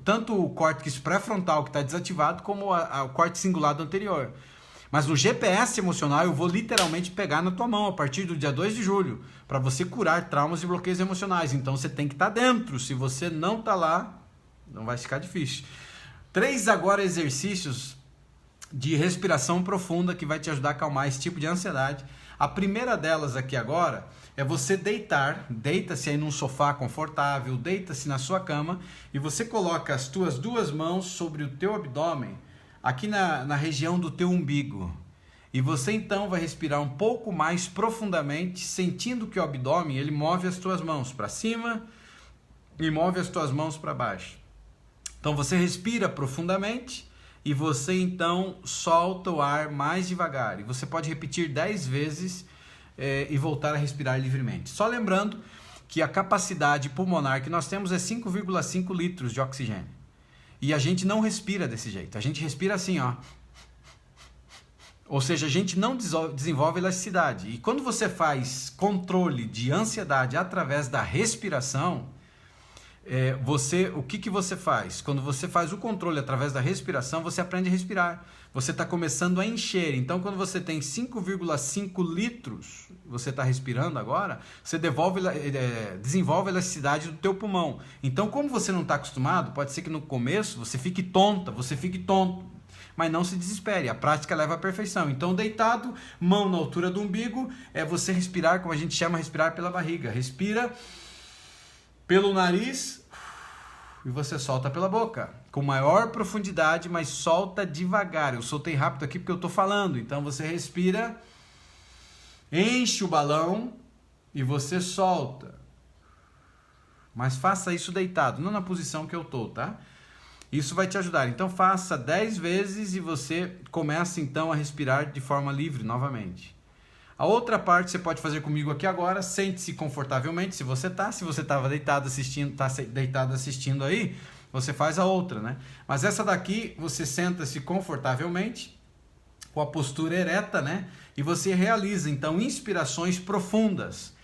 tanto o córtex pré-frontal que está desativado, como o córtex cingulado anterior. Mas no GPS emocional eu vou literalmente pegar na tua mão a partir do dia 2 de julho, para você curar traumas e bloqueios emocionais. Então você tem que estar dentro. Se você não está lá, não vai ficar difícil. 3 agora exercícios de respiração profunda que vai te ajudar a acalmar esse tipo de ansiedade. A primeira delas aqui agora é você deita-se aí num sofá confortável, deita-se na sua cama e você coloca as tuas 2 mãos sobre o teu abdômen, aqui na região do teu umbigo. E você então vai respirar um pouco mais profundamente, sentindo que o abdômen ele move as tuas mãos para cima e move as tuas mãos para baixo. Então você respira profundamente e você então solta o ar mais devagar. E você pode repetir 10 vezes e voltar a respirar livremente. Só lembrando que a capacidade pulmonar que nós temos é 5,5 litros de oxigênio. E a gente não respira desse jeito. A gente respira assim, ó. Ou seja, a gente não desenvolve elasticidade. E quando você faz controle de ansiedade através da respiração, o que você faz? Quando você faz o controle através da respiração, você aprende a respirar. Você está começando a encher. Então, quando você tem 5,5 litros, você está respirando agora, você desenvolve a elasticidade do teu pulmão. Então, como você não está acostumado, pode ser que no começo você fique tonto. Mas não se desespere, a prática leva à perfeição. Então, deitado, mão na altura do umbigo, é você respirar, como a gente chama, respirar pela barriga. Respira pelo nariz e você solta pela boca, com maior profundidade, mas solta devagar. Eu soltei rápido aqui porque eu estou falando. Então você respira, enche o balão e você solta. Mas faça isso deitado, não na posição que eu estou, tá? Isso vai te ajudar. Então faça 10 vezes e você começa então a respirar de forma livre novamente. A outra parte você pode fazer comigo aqui agora. Sente-se confortavelmente, se você estava deitado assistindo aí, você faz a outra, né? Mas essa daqui, você senta-se confortavelmente, com a postura ereta, né? E você realiza, então, inspirações profundas,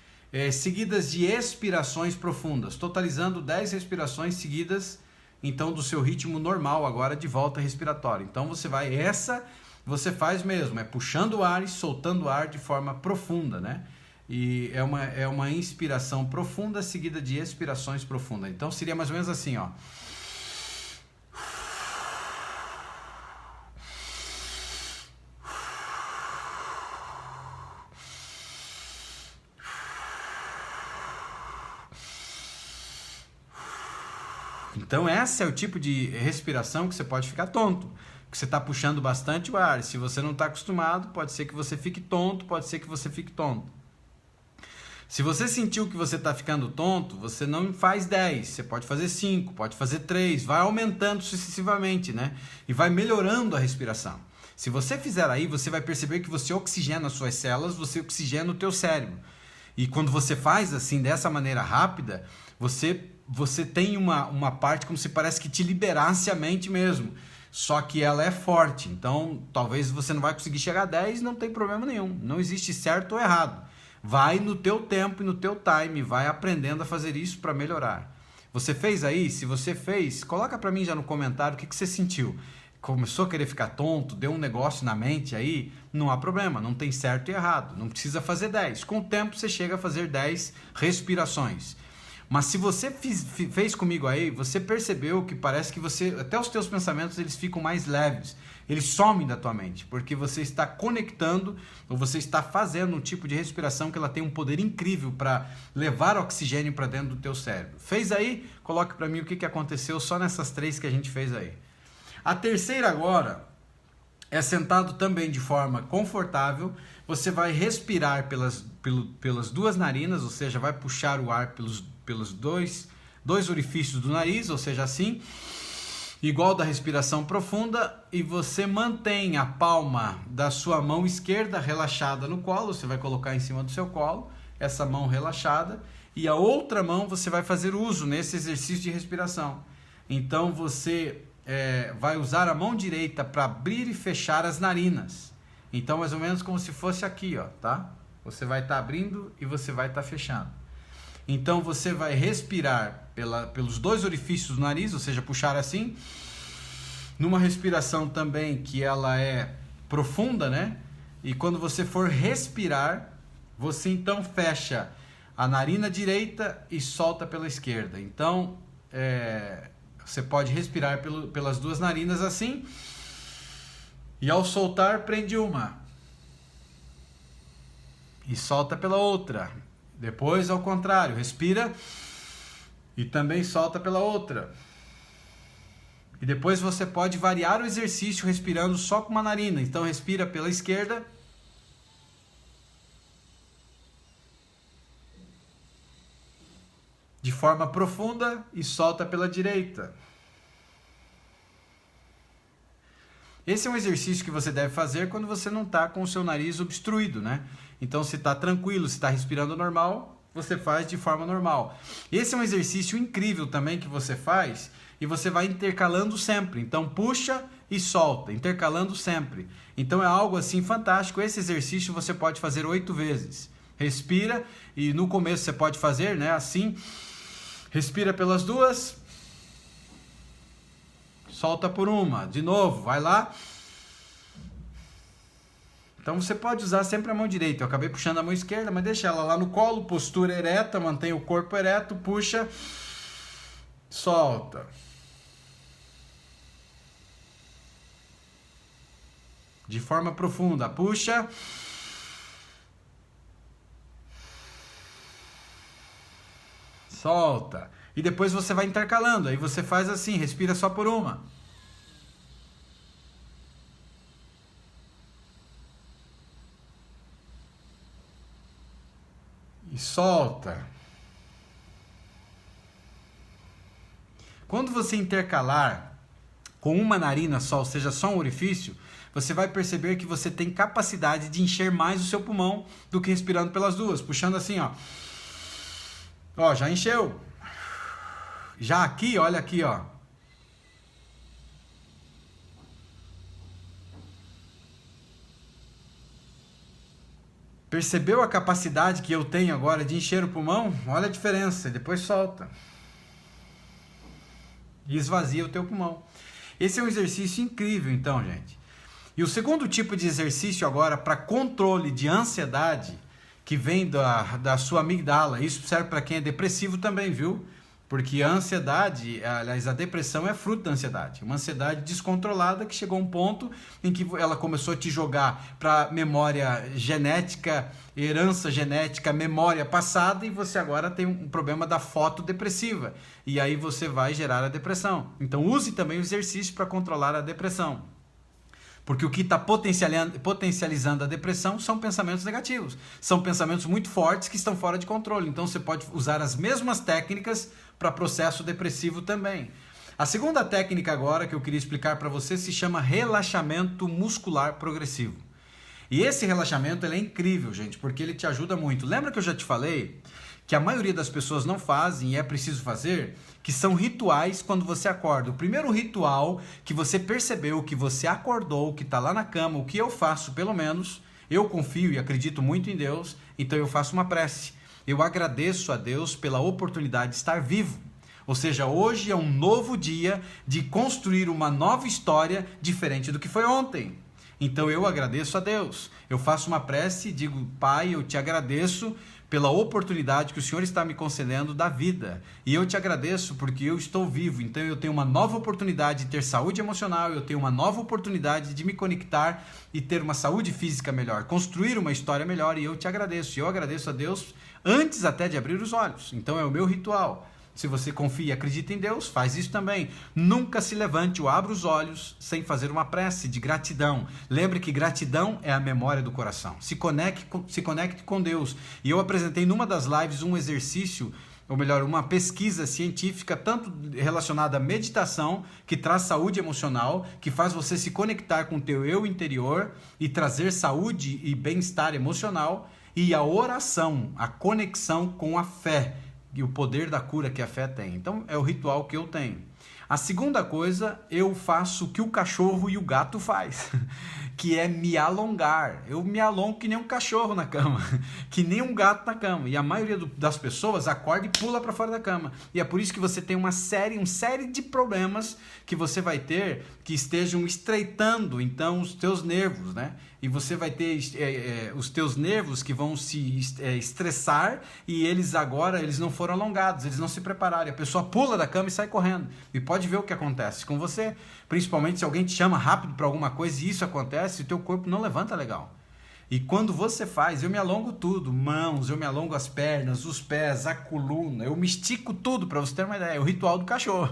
seguidas de expirações profundas, totalizando 10 respirações seguidas então do seu ritmo normal agora de volta respiratória. Então você faz mesmo, é puxando o ar e soltando o ar de forma profunda, né? E é uma inspiração profunda seguida de expirações profundas. Então seria mais ou menos assim, ó. Então esse é o tipo de respiração que você pode ficar tonto, que você está puxando bastante o ar. Se você não está acostumado, pode ser que você fique tonto, pode ser que você fique tonto. Se você sentiu que você está ficando tonto, você não faz 10, você pode fazer 5, pode fazer 3, vai aumentando sucessivamente, né? E vai melhorando a respiração. Se você fizer aí, você vai perceber que você oxigena as suas células, você oxigena o teu cérebro. E quando você faz assim, dessa maneira rápida, você tem uma parte como se parece que te liberasse a mente mesmo. Só que ela é forte, então talvez você não vai conseguir chegar a 10, não tem problema nenhum. Não existe certo ou errado. Vai no teu tempo e no teu time, vai aprendendo a fazer isso para melhorar. Você fez aí? Se você fez, coloca para mim já no comentário o que você sentiu. Começou a querer ficar tonto, deu um negócio na mente aí, não há problema, não tem certo e errado, não precisa fazer 10. Com o tempo você chega a fazer 10 respirações. Mas se você fez comigo aí, você percebeu que parece que até os teus pensamentos eles ficam mais leves, eles somem da tua mente, porque você está conectando, ou você está fazendo um tipo de respiração que ela tem um poder incrível para levar oxigênio para dentro do teu cérebro. Fez aí? Coloque para mim o que aconteceu só nessas 3 que a gente fez aí. A terceira agora é sentado também de forma confortável. Você vai respirar pelas 2 narinas, ou seja, vai puxar o ar pelos dois orifícios do nariz, ou seja, assim, igual da respiração profunda, e você mantém a palma da sua mão esquerda relaxada no colo, você vai colocar em cima do seu colo, essa mão relaxada, e a outra mão você vai fazer uso nesse exercício de respiração. Então você vai usar a mão direita para abrir e fechar as narinas. Então mais ou menos como se fosse aqui, ó, tá? Você vai estar abrindo e você vai estar fechando. Então você vai respirar pelos 2 orifícios do nariz, ou seja, puxar assim, numa respiração também que ela é profunda, né? E quando você for respirar, você então fecha a narina direita e solta pela esquerda. Então você pode respirar pelas 2 narinas assim, e ao soltar prende uma e solta pela outra. Depois ao contrário, respira e também solta pela outra. E depois você pode variar o exercício respirando só com uma narina. Então respira pela esquerda, de forma profunda, e solta pela direita. Esse é um exercício que você deve fazer quando você não está com o seu nariz obstruído, né? Então, se está tranquilo, se está respirando normal, você faz de forma normal. Esse é um exercício incrível também que você faz e você vai intercalando sempre. Então, puxa e solta, intercalando sempre. Então, é algo assim fantástico. Esse exercício você pode fazer 8 vezes. Respira e no começo você pode fazer, né? Assim, respira pelas 2. Solta por uma, de novo, vai lá. Então você pode usar sempre a mão direita. Eu acabei puxando a mão esquerda, mas deixa ela lá no colo, postura ereta, mantém o corpo ereto, puxa, solta. De forma profunda, puxa. Solta. E depois você vai intercalando. Aí você faz assim, respira só por uma. E solta. Quando você intercalar com uma narina só, ou seja, só um orifício, você vai perceber que você tem capacidade de encher mais o seu pulmão do que respirando pelas 2. Puxando assim, ó. Ó, já encheu. Já aqui, olha aqui, ó. Percebeu a capacidade que eu tenho agora de encher o pulmão? Olha a diferença, depois solta. e esvazia o teu pulmão. Esse é um exercício incrível, então, gente. E o segundo tipo de exercício agora para controle de ansiedade, que vem da sua amigdala, isso serve para quem é depressivo também, viu? Porque a ansiedade, aliás, a depressão é fruto da ansiedade. Uma ansiedade descontrolada que chegou a um ponto em que ela começou a te jogar para memória genética, herança genética, memória passada, e você agora tem um problema da fotodepressiva. E aí você vai gerar a depressão. Então use também o exercício para controlar a depressão. Porque o que está potencializando a depressão são pensamentos negativos. São pensamentos muito fortes que estão fora de controle. Então você pode usar as mesmas técnicas para processo depressivo também. A segunda técnica agora que eu queria explicar para você se chama relaxamento muscular progressivo. E esse relaxamento ele é incrível, gente, porque ele te ajuda muito. Lembra que eu já te falei que a maioria das pessoas não fazem e é preciso fazer, que são rituais quando você acorda. O primeiro ritual que você percebeu, que você acordou, que está lá na cama, o que eu faço pelo menos, eu confio e acredito muito em Deus, então eu faço uma prece. Eu agradeço a Deus pela oportunidade de estar vivo. Ou seja, hoje é um novo dia de construir uma nova história diferente do que foi ontem. Então eu agradeço a Deus. Eu faço uma prece e digo, Pai, eu te agradeço pela oportunidade que o Senhor está me concedendo da vida. E eu te agradeço porque eu estou vivo. Então eu tenho uma nova oportunidade de ter saúde emocional, eu tenho uma nova oportunidade de me conectar e ter uma saúde física melhor, construir uma história melhor, e eu te agradeço. E eu agradeço a Deus antes até de abrir os olhos. Então é o meu ritual. Se você confia e acredita em Deus, faz isso também. Nunca se levante ou abra os olhos sem fazer uma prece de gratidão. Lembre que gratidão é a memória do coração. Se conecte com Deus. E eu apresentei numa das lives um exercício, ou melhor, uma pesquisa científica, tanto relacionada à meditação, que traz saúde emocional, que faz você se conectar com o teu eu interior e trazer saúde e bem-estar emocional, e a oração, a conexão com a fé, e o poder da cura que a fé tem. Então é o ritual que eu tenho. A segunda coisa, eu faço o que o cachorro e o gato faz, que é me alongar. Eu me alongo que nem um cachorro na cama, que nem um gato na cama. E a maioria das pessoas acorda e pula para fora da cama. E é por isso que você tem uma série de problemas que você vai ter que estejam estreitando então os teus nervos, né? E você vai ter os teus nervos que vão se estressar, e eles não foram alongados, eles não se prepararam. A pessoa pula da cama e sai correndo. E pode ver o que acontece com você, principalmente se alguém te chama rápido para alguma coisa e isso acontece, o teu corpo não levanta legal. E quando você faz, eu me alongo tudo, mãos, eu me alongo as pernas, os pés, a coluna, eu me estico tudo, para você ter uma ideia. É o ritual do cachorro,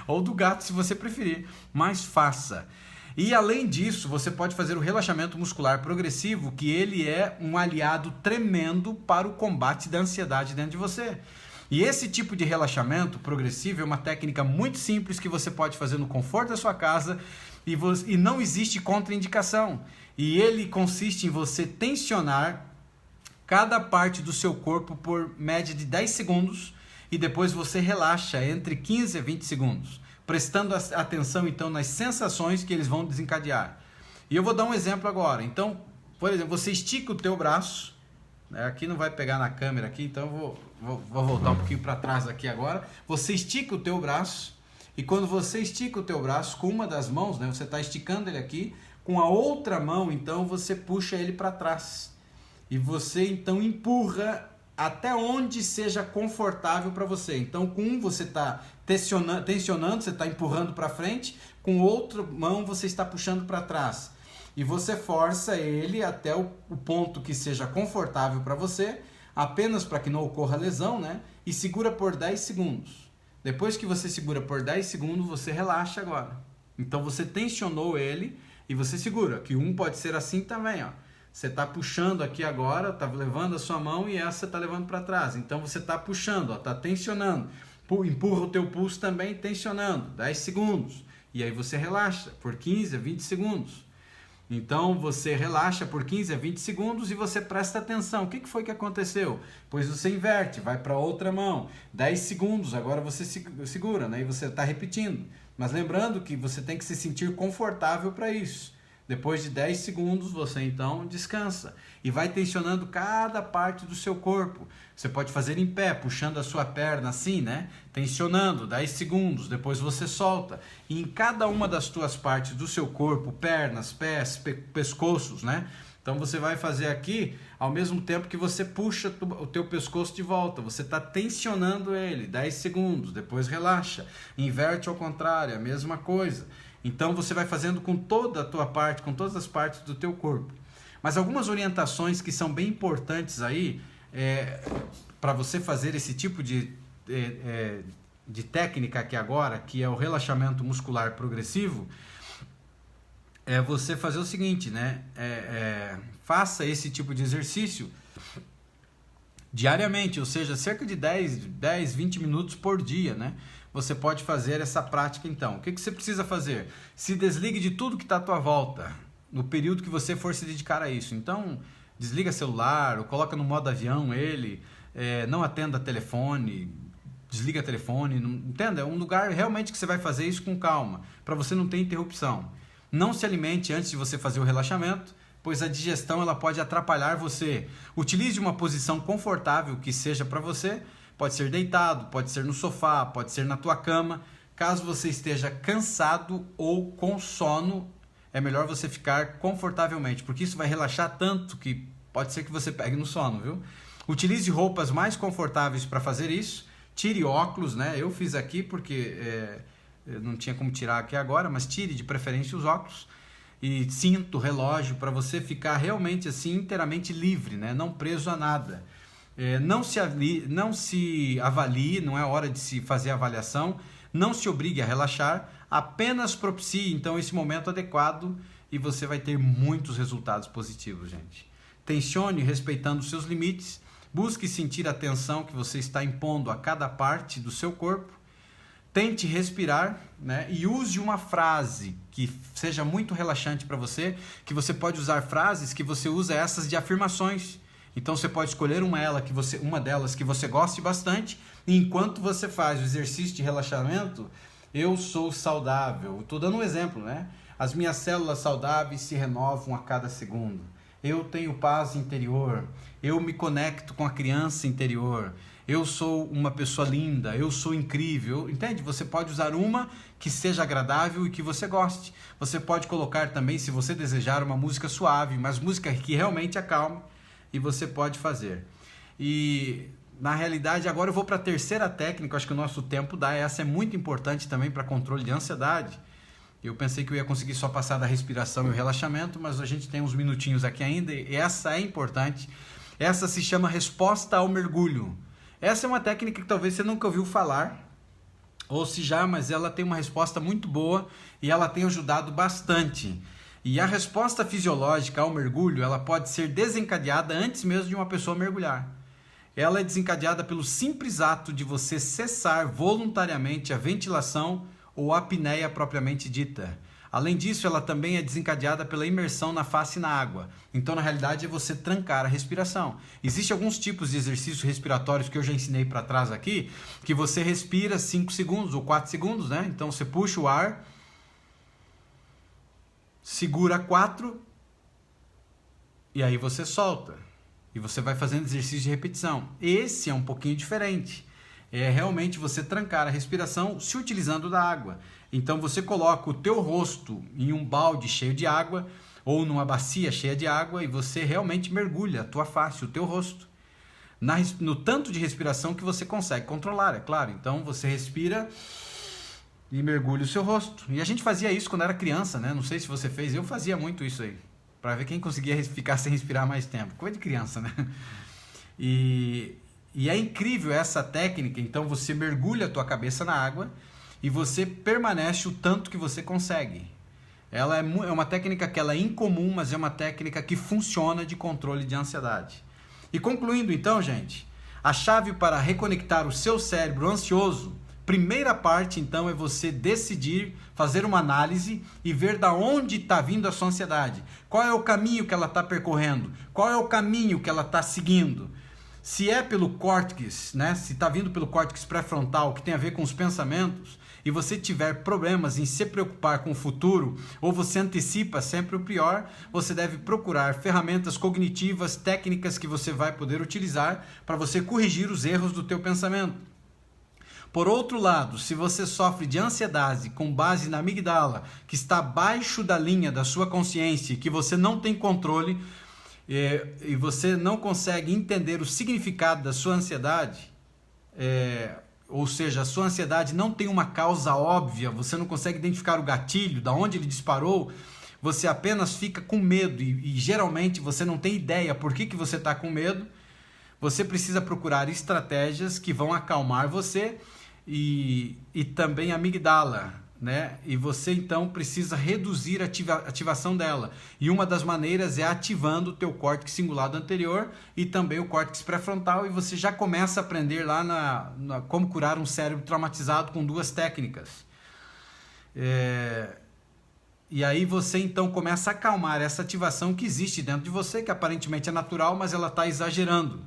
ou do gato se você preferir, mas faça. E além disso, você pode fazer o relaxamento muscular progressivo, que ele é um aliado tremendo para o combate da ansiedade dentro de você. E esse tipo de relaxamento progressivo é uma técnica muito simples que você pode fazer no conforto da sua casa e não existe contraindicação. E ele consiste em você tensionar cada parte do seu corpo por média de 10 segundos e depois você relaxa entre 15 a 20 segundos. Prestando atenção então nas sensações que eles vão desencadear. E eu vou dar um exemplo agora. Então, por exemplo, você estica o teu braço, né? Aqui não vai pegar na câmera aqui, então eu vou voltar um pouquinho para trás aqui agora. Você estica o teu braço, e quando você estica o teu braço com uma das mãos, né, você está esticando ele aqui, com a outra mão então você puxa ele para trás. E você então empurra até onde seja confortável para você. Então com um você está tensionando, você está empurrando para frente, com outra mão você está puxando para trás. E você força ele até o ponto que seja confortável para você, apenas para que não ocorra lesão, né? E segura por 10 segundos. Depois que você segura por 10 segundos, você relaxa agora. Então você tensionou ele e você segura, que um pode ser assim também, ó. Você está puxando aqui agora, está levando a sua mão e essa está levando para trás. Então você está puxando, está tensionando. Empurra o teu pulso também tensionando, 10 segundos. E aí você relaxa por 15 a 20 segundos. Então você relaxa por 15 a 20 segundos e você presta atenção. O que foi que aconteceu? Pois você inverte, vai para outra mão. 10 segundos, agora você segura, né? E você está repetindo. Mas lembrando que você tem que se sentir confortável para isso. Depois de 10 segundos, você então descansa e vai tensionando cada parte do seu corpo. Você pode fazer em pé, puxando a sua perna assim, né? Tensionando, 10 segundos, depois você solta. E em cada uma das tuas partes do seu corpo, pernas, pés, pescoços, né? Então você vai fazer aqui ao mesmo tempo que você puxa o teu pescoço de volta. Você está tensionando ele, 10 segundos, depois relaxa. Inverte ao contrário, a mesma coisa. Então você vai fazendo com toda a tua parte, com todas as partes do teu corpo. Mas algumas orientações que são bem importantes aí, para você fazer esse tipo de técnica aqui agora, que é o relaxamento muscular progressivo, é você fazer o seguinte, né? Faça esse tipo de exercício diariamente, ou seja, cerca de 10, 20 minutos por dia, né? Você pode fazer essa prática então. O que você precisa fazer? Se desligue de tudo que está à tua volta, no período que você for se dedicar a isso. Então, desliga celular, ou coloca no modo avião ele, não atenda telefone, desliga telefone, entenda? É um lugar realmente que você vai fazer isso com calma, para você não ter interrupção. Não se alimente antes de você fazer o relaxamento, pois a digestão ela pode atrapalhar você. Utilize uma posição confortável que seja para você. Pode ser deitado, pode ser no sofá, pode ser na tua cama. Caso você esteja cansado ou com sono, é melhor você ficar confortavelmente, porque isso vai relaxar tanto que pode ser que você pegue no sono, viu? Utilize roupas mais confortáveis para fazer isso. Tire óculos, né? Eu fiz aqui porque não tinha como tirar aqui agora, mas tire de preferência os óculos. E cinto, relógio, para você ficar realmente assim inteiramente livre, né? Não preso a nada. Não se avalie, não é hora de se fazer avaliação, não se obrigue a relaxar, apenas propicie então esse momento adequado e você vai ter muitos resultados positivos, gente. Tensione respeitando os seus limites, busque sentir a tensão que você está impondo a cada parte do seu corpo, tente respirar, né? E use uma frase que seja muito relaxante para você, que você pode usar frases que você usa essas de afirmações. Então você pode escolher uma delas que você goste bastante, e enquanto você faz o exercício de relaxamento, eu sou saudável. Estou dando um exemplo, né? As minhas células saudáveis se renovam a cada segundo. Eu tenho paz interior. Eu me conecto com a criança interior. Eu sou uma pessoa linda. Eu sou incrível. Entende? Você pode usar uma que seja agradável e que você goste. Você pode colocar também, se você desejar, uma música suave, mas música que realmente acalme. E você pode fazer. E na realidade, agora eu vou para a terceira técnica, acho que o nosso tempo dá. Essa é muito importante também para controle de ansiedade. Eu pensei que eu ia conseguir só passar da respiração e o relaxamento, mas a gente tem uns minutinhos aqui ainda e essa é importante. Essa se chama resposta ao mergulho. Essa é uma técnica que talvez você nunca ouviu falar, ou se já, mas ela tem uma resposta muito boa e ela tem ajudado bastante. E a resposta fisiológica ao mergulho, ela pode ser desencadeada antes mesmo de uma pessoa mergulhar. Ela é desencadeada pelo simples ato de você cessar voluntariamente a ventilação ou a apneia propriamente dita. Além disso, ela também é desencadeada pela imersão na face na água. Então, na realidade, é você trancar a respiração. Existem alguns tipos de exercícios respiratórios que eu já ensinei para trás aqui, que você respira 5 segundos ou 4 segundos, né? Então, você puxa o ar, segura 4 e aí você solta. E você vai fazendo exercício de repetição. Esse é um pouquinho diferente. É realmente você trancar a respiração se utilizando da água. Então você coloca o teu rosto em um balde cheio de água ou numa bacia cheia de água e você realmente mergulha a tua face, o teu rosto, no tanto de respiração que você consegue controlar, é claro. Então você respira e mergulha o seu rosto. E a gente fazia isso quando era criança, né? Não sei se você fez, eu fazia muito isso aí, para ver quem conseguia ficar sem respirar mais tempo. Coisa de criança, né? E é incrível essa técnica. Então você mergulha a tua cabeça na água e você permanece o tanto que você consegue. Ela é uma técnica que ela é incomum, mas é uma técnica que funciona de controle de ansiedade. E concluindo então, gente, a chave para reconectar o seu cérebro ansioso, primeira parte então é você decidir, fazer uma análise e ver da onde está vindo a sua ansiedade. Qual é o caminho que ela está percorrendo? Qual é o caminho que ela está seguindo? Se é pelo córtex, né? Se está vindo pelo córtex pré-frontal, que tem a ver com os pensamentos, e você tiver problemas em se preocupar com o futuro, ou você antecipa sempre o pior, você deve procurar ferramentas cognitivas, técnicas que você vai poder utilizar para você corrigir os erros do teu pensamento. Por outro lado, se você sofre de ansiedade com base na amígdala, que está abaixo da linha da sua consciência, que você não tem controle, e você não consegue entender o significado da sua ansiedade, ou seja, a sua ansiedade não tem uma causa óbvia, você não consegue identificar o gatilho, da onde ele disparou, você apenas fica com medo e geralmente você não tem ideia por que você está com medo. Você precisa procurar estratégias que vão acalmar você e também a amígdala, né? E você então precisa reduzir a ativação dela. E uma das maneiras é ativando o teu córtex cingulado anterior e também o córtex pré-frontal, e você já começa a aprender lá na como curar um cérebro traumatizado com 2 técnicas. E aí você então começa a acalmar essa ativação que existe dentro de você, que aparentemente é natural, mas ela está exagerando.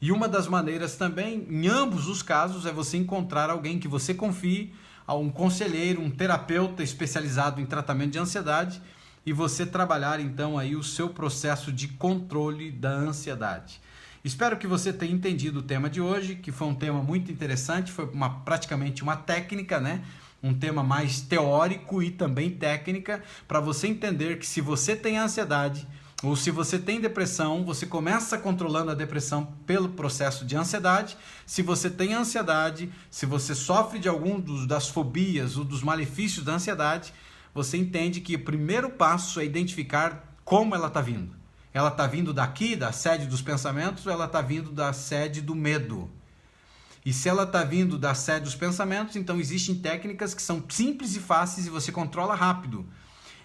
E uma das maneiras também, em ambos os casos, é você encontrar alguém que você confie, um conselheiro, um terapeuta especializado em tratamento de ansiedade, e você trabalhar então aí o seu processo de controle da ansiedade. Espero que você tenha entendido o tema de hoje, que foi um tema muito interessante, foi praticamente uma técnica, né? Um tema mais teórico e também técnica, para você entender que se você tem ansiedade, ou se você tem depressão, você começa controlando a depressão pelo processo de ansiedade. Se você tem ansiedade, se você sofre de algum das fobias ou dos malefícios da ansiedade, você entende que o primeiro passo é identificar como ela está vindo. Ela está vindo daqui, da sede dos pensamentos, ou ela está vindo da sede do medo? E se ela está vindo da sede dos pensamentos, então existem técnicas que são simples e fáceis e você controla rápido.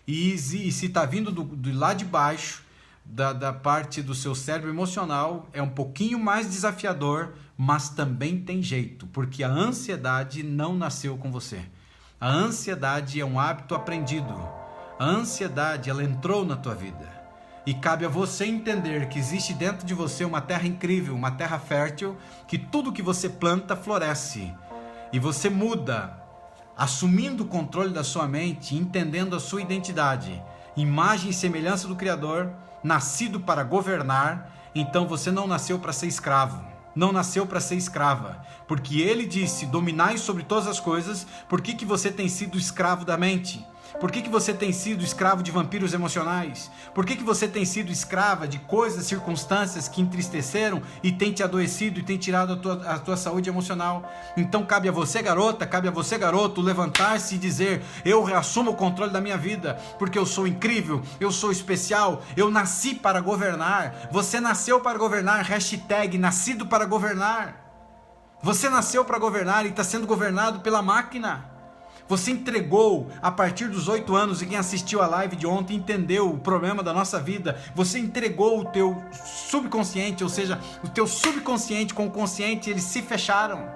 E se está vindo do lado de baixo, da parte do seu cérebro emocional, é um pouquinho mais desafiador, mas também tem jeito, porque a ansiedade não nasceu com você. A ansiedade é um hábito aprendido. A ansiedade, ela entrou na tua vida. E cabe a você entender que existe dentro de você uma terra incrível, uma terra fértil, que tudo que você planta floresce. E você muda, assumindo o controle da sua mente, entendendo a sua identidade, imagem e semelhança do Criador, nascido para governar. Então você não nasceu para ser escravo, não nasceu para ser escrava, porque ele disse: dominai sobre todas as coisas. Por que você tem sido escravo da mente? Por que você tem sido escravo de vampiros emocionais? Por que você tem sido escrava de coisas, circunstâncias que entristeceram e tem te adoecido e tem tirado a tua saúde emocional? Então cabe a você, garota, cabe a você, garoto, levantar-se e dizer: eu reassumo o controle da minha vida, porque eu sou incrível, eu sou especial, eu nasci para governar. Você nasceu para governar, hashtag nascido para governar. Você nasceu para governar e está sendo governado pela máquina. Você entregou a partir dos 8 anos, e quem assistiu a live de ontem entendeu o problema da nossa vida. Você entregou o teu subconsciente, ou seja, o teu subconsciente com o consciente, eles se fecharam.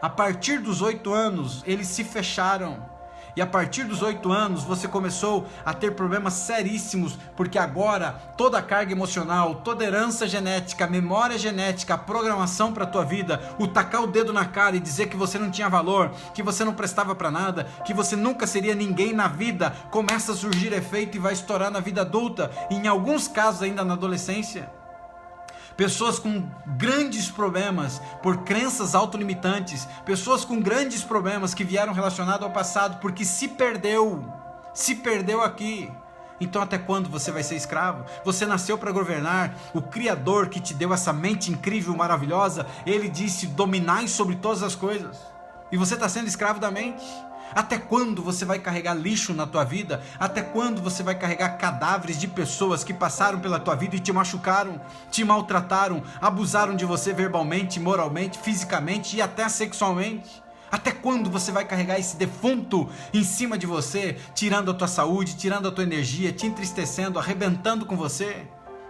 A partir dos 8 anos, eles se fecharam. E a partir dos 8 anos, você começou a ter problemas seríssimos, porque agora toda a carga emocional, toda a herança genética, a memória genética, a programação para a tua vida, o tacar o dedo na cara e dizer que você não tinha valor, que você não prestava para nada, que você nunca seria ninguém na vida, começa a surgir efeito e vai estourar na vida adulta, e em alguns casos ainda na adolescência. Pessoas com grandes problemas por crenças autolimitantes, pessoas com grandes problemas que vieram relacionados ao passado porque se perdeu aqui. Então até quando você vai ser escravo? Você nasceu para governar. O Criador que te deu essa mente incrível, maravilhosa, ele disse: dominai sobre todas as coisas. E você está sendo escravo da mente. Até quando você vai carregar lixo na tua vida? Até quando você vai carregar cadáveres de pessoas que passaram pela tua vida e te machucaram, te maltrataram, abusaram de você verbalmente, moralmente, fisicamente e até sexualmente? Até quando você vai carregar esse defunto em cima de você, tirando a tua saúde, tirando a tua energia, te entristecendo, arrebentando com você?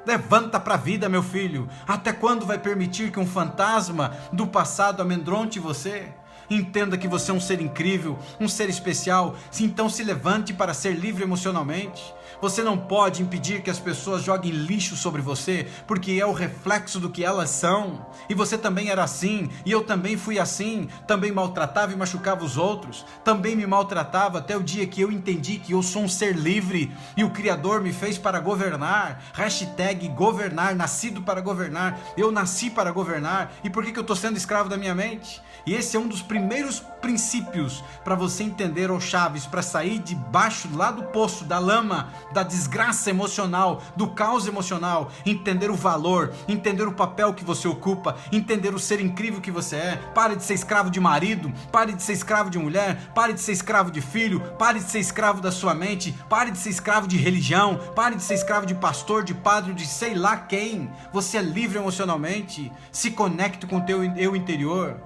Levanta para a vida, meu filho. Até quando vai permitir que um fantasma do passado amedronte você? Entenda que você é um ser incrível, um ser especial. Então se levante para ser livre emocionalmente. Você não pode impedir que as pessoas joguem lixo sobre você, porque é o reflexo do que elas são. E você também era assim, e eu também fui assim, também maltratava e machucava os outros, também me maltratava até o dia que eu entendi que eu sou um ser livre e o Criador me fez para governar. Hashtag governar, nascido para governar. Eu nasci para governar. E por que eu estou sendo escravo da minha mente? E esse é um dos primeiros princípios para você entender, ou chaves, para sair debaixo, lá do poço, da lama, da desgraça emocional, do caos emocional, entender o valor, entender o papel que você ocupa, entender o ser incrível que você é. Pare de ser escravo de marido, pare de ser escravo de mulher, pare de ser escravo de filho, pare de ser escravo da sua mente, pare de ser escravo de religião, pare de ser escravo de pastor, de padre, de sei lá quem. Você é livre emocionalmente. Se conecte com o teu eu interior.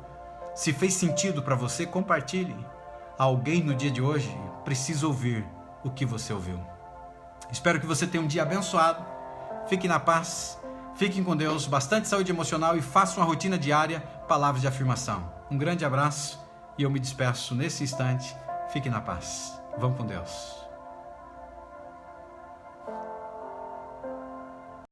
Se fez sentido para você, compartilhe. Alguém no dia de hoje precisa ouvir o que você ouviu. Espero que você tenha um dia abençoado. Fique na paz, fiquem com Deus, bastante saúde emocional e faça uma rotina diária, palavras de afirmação. Um grande abraço e eu me despeço nesse instante. Fique na paz. Vamos com Deus.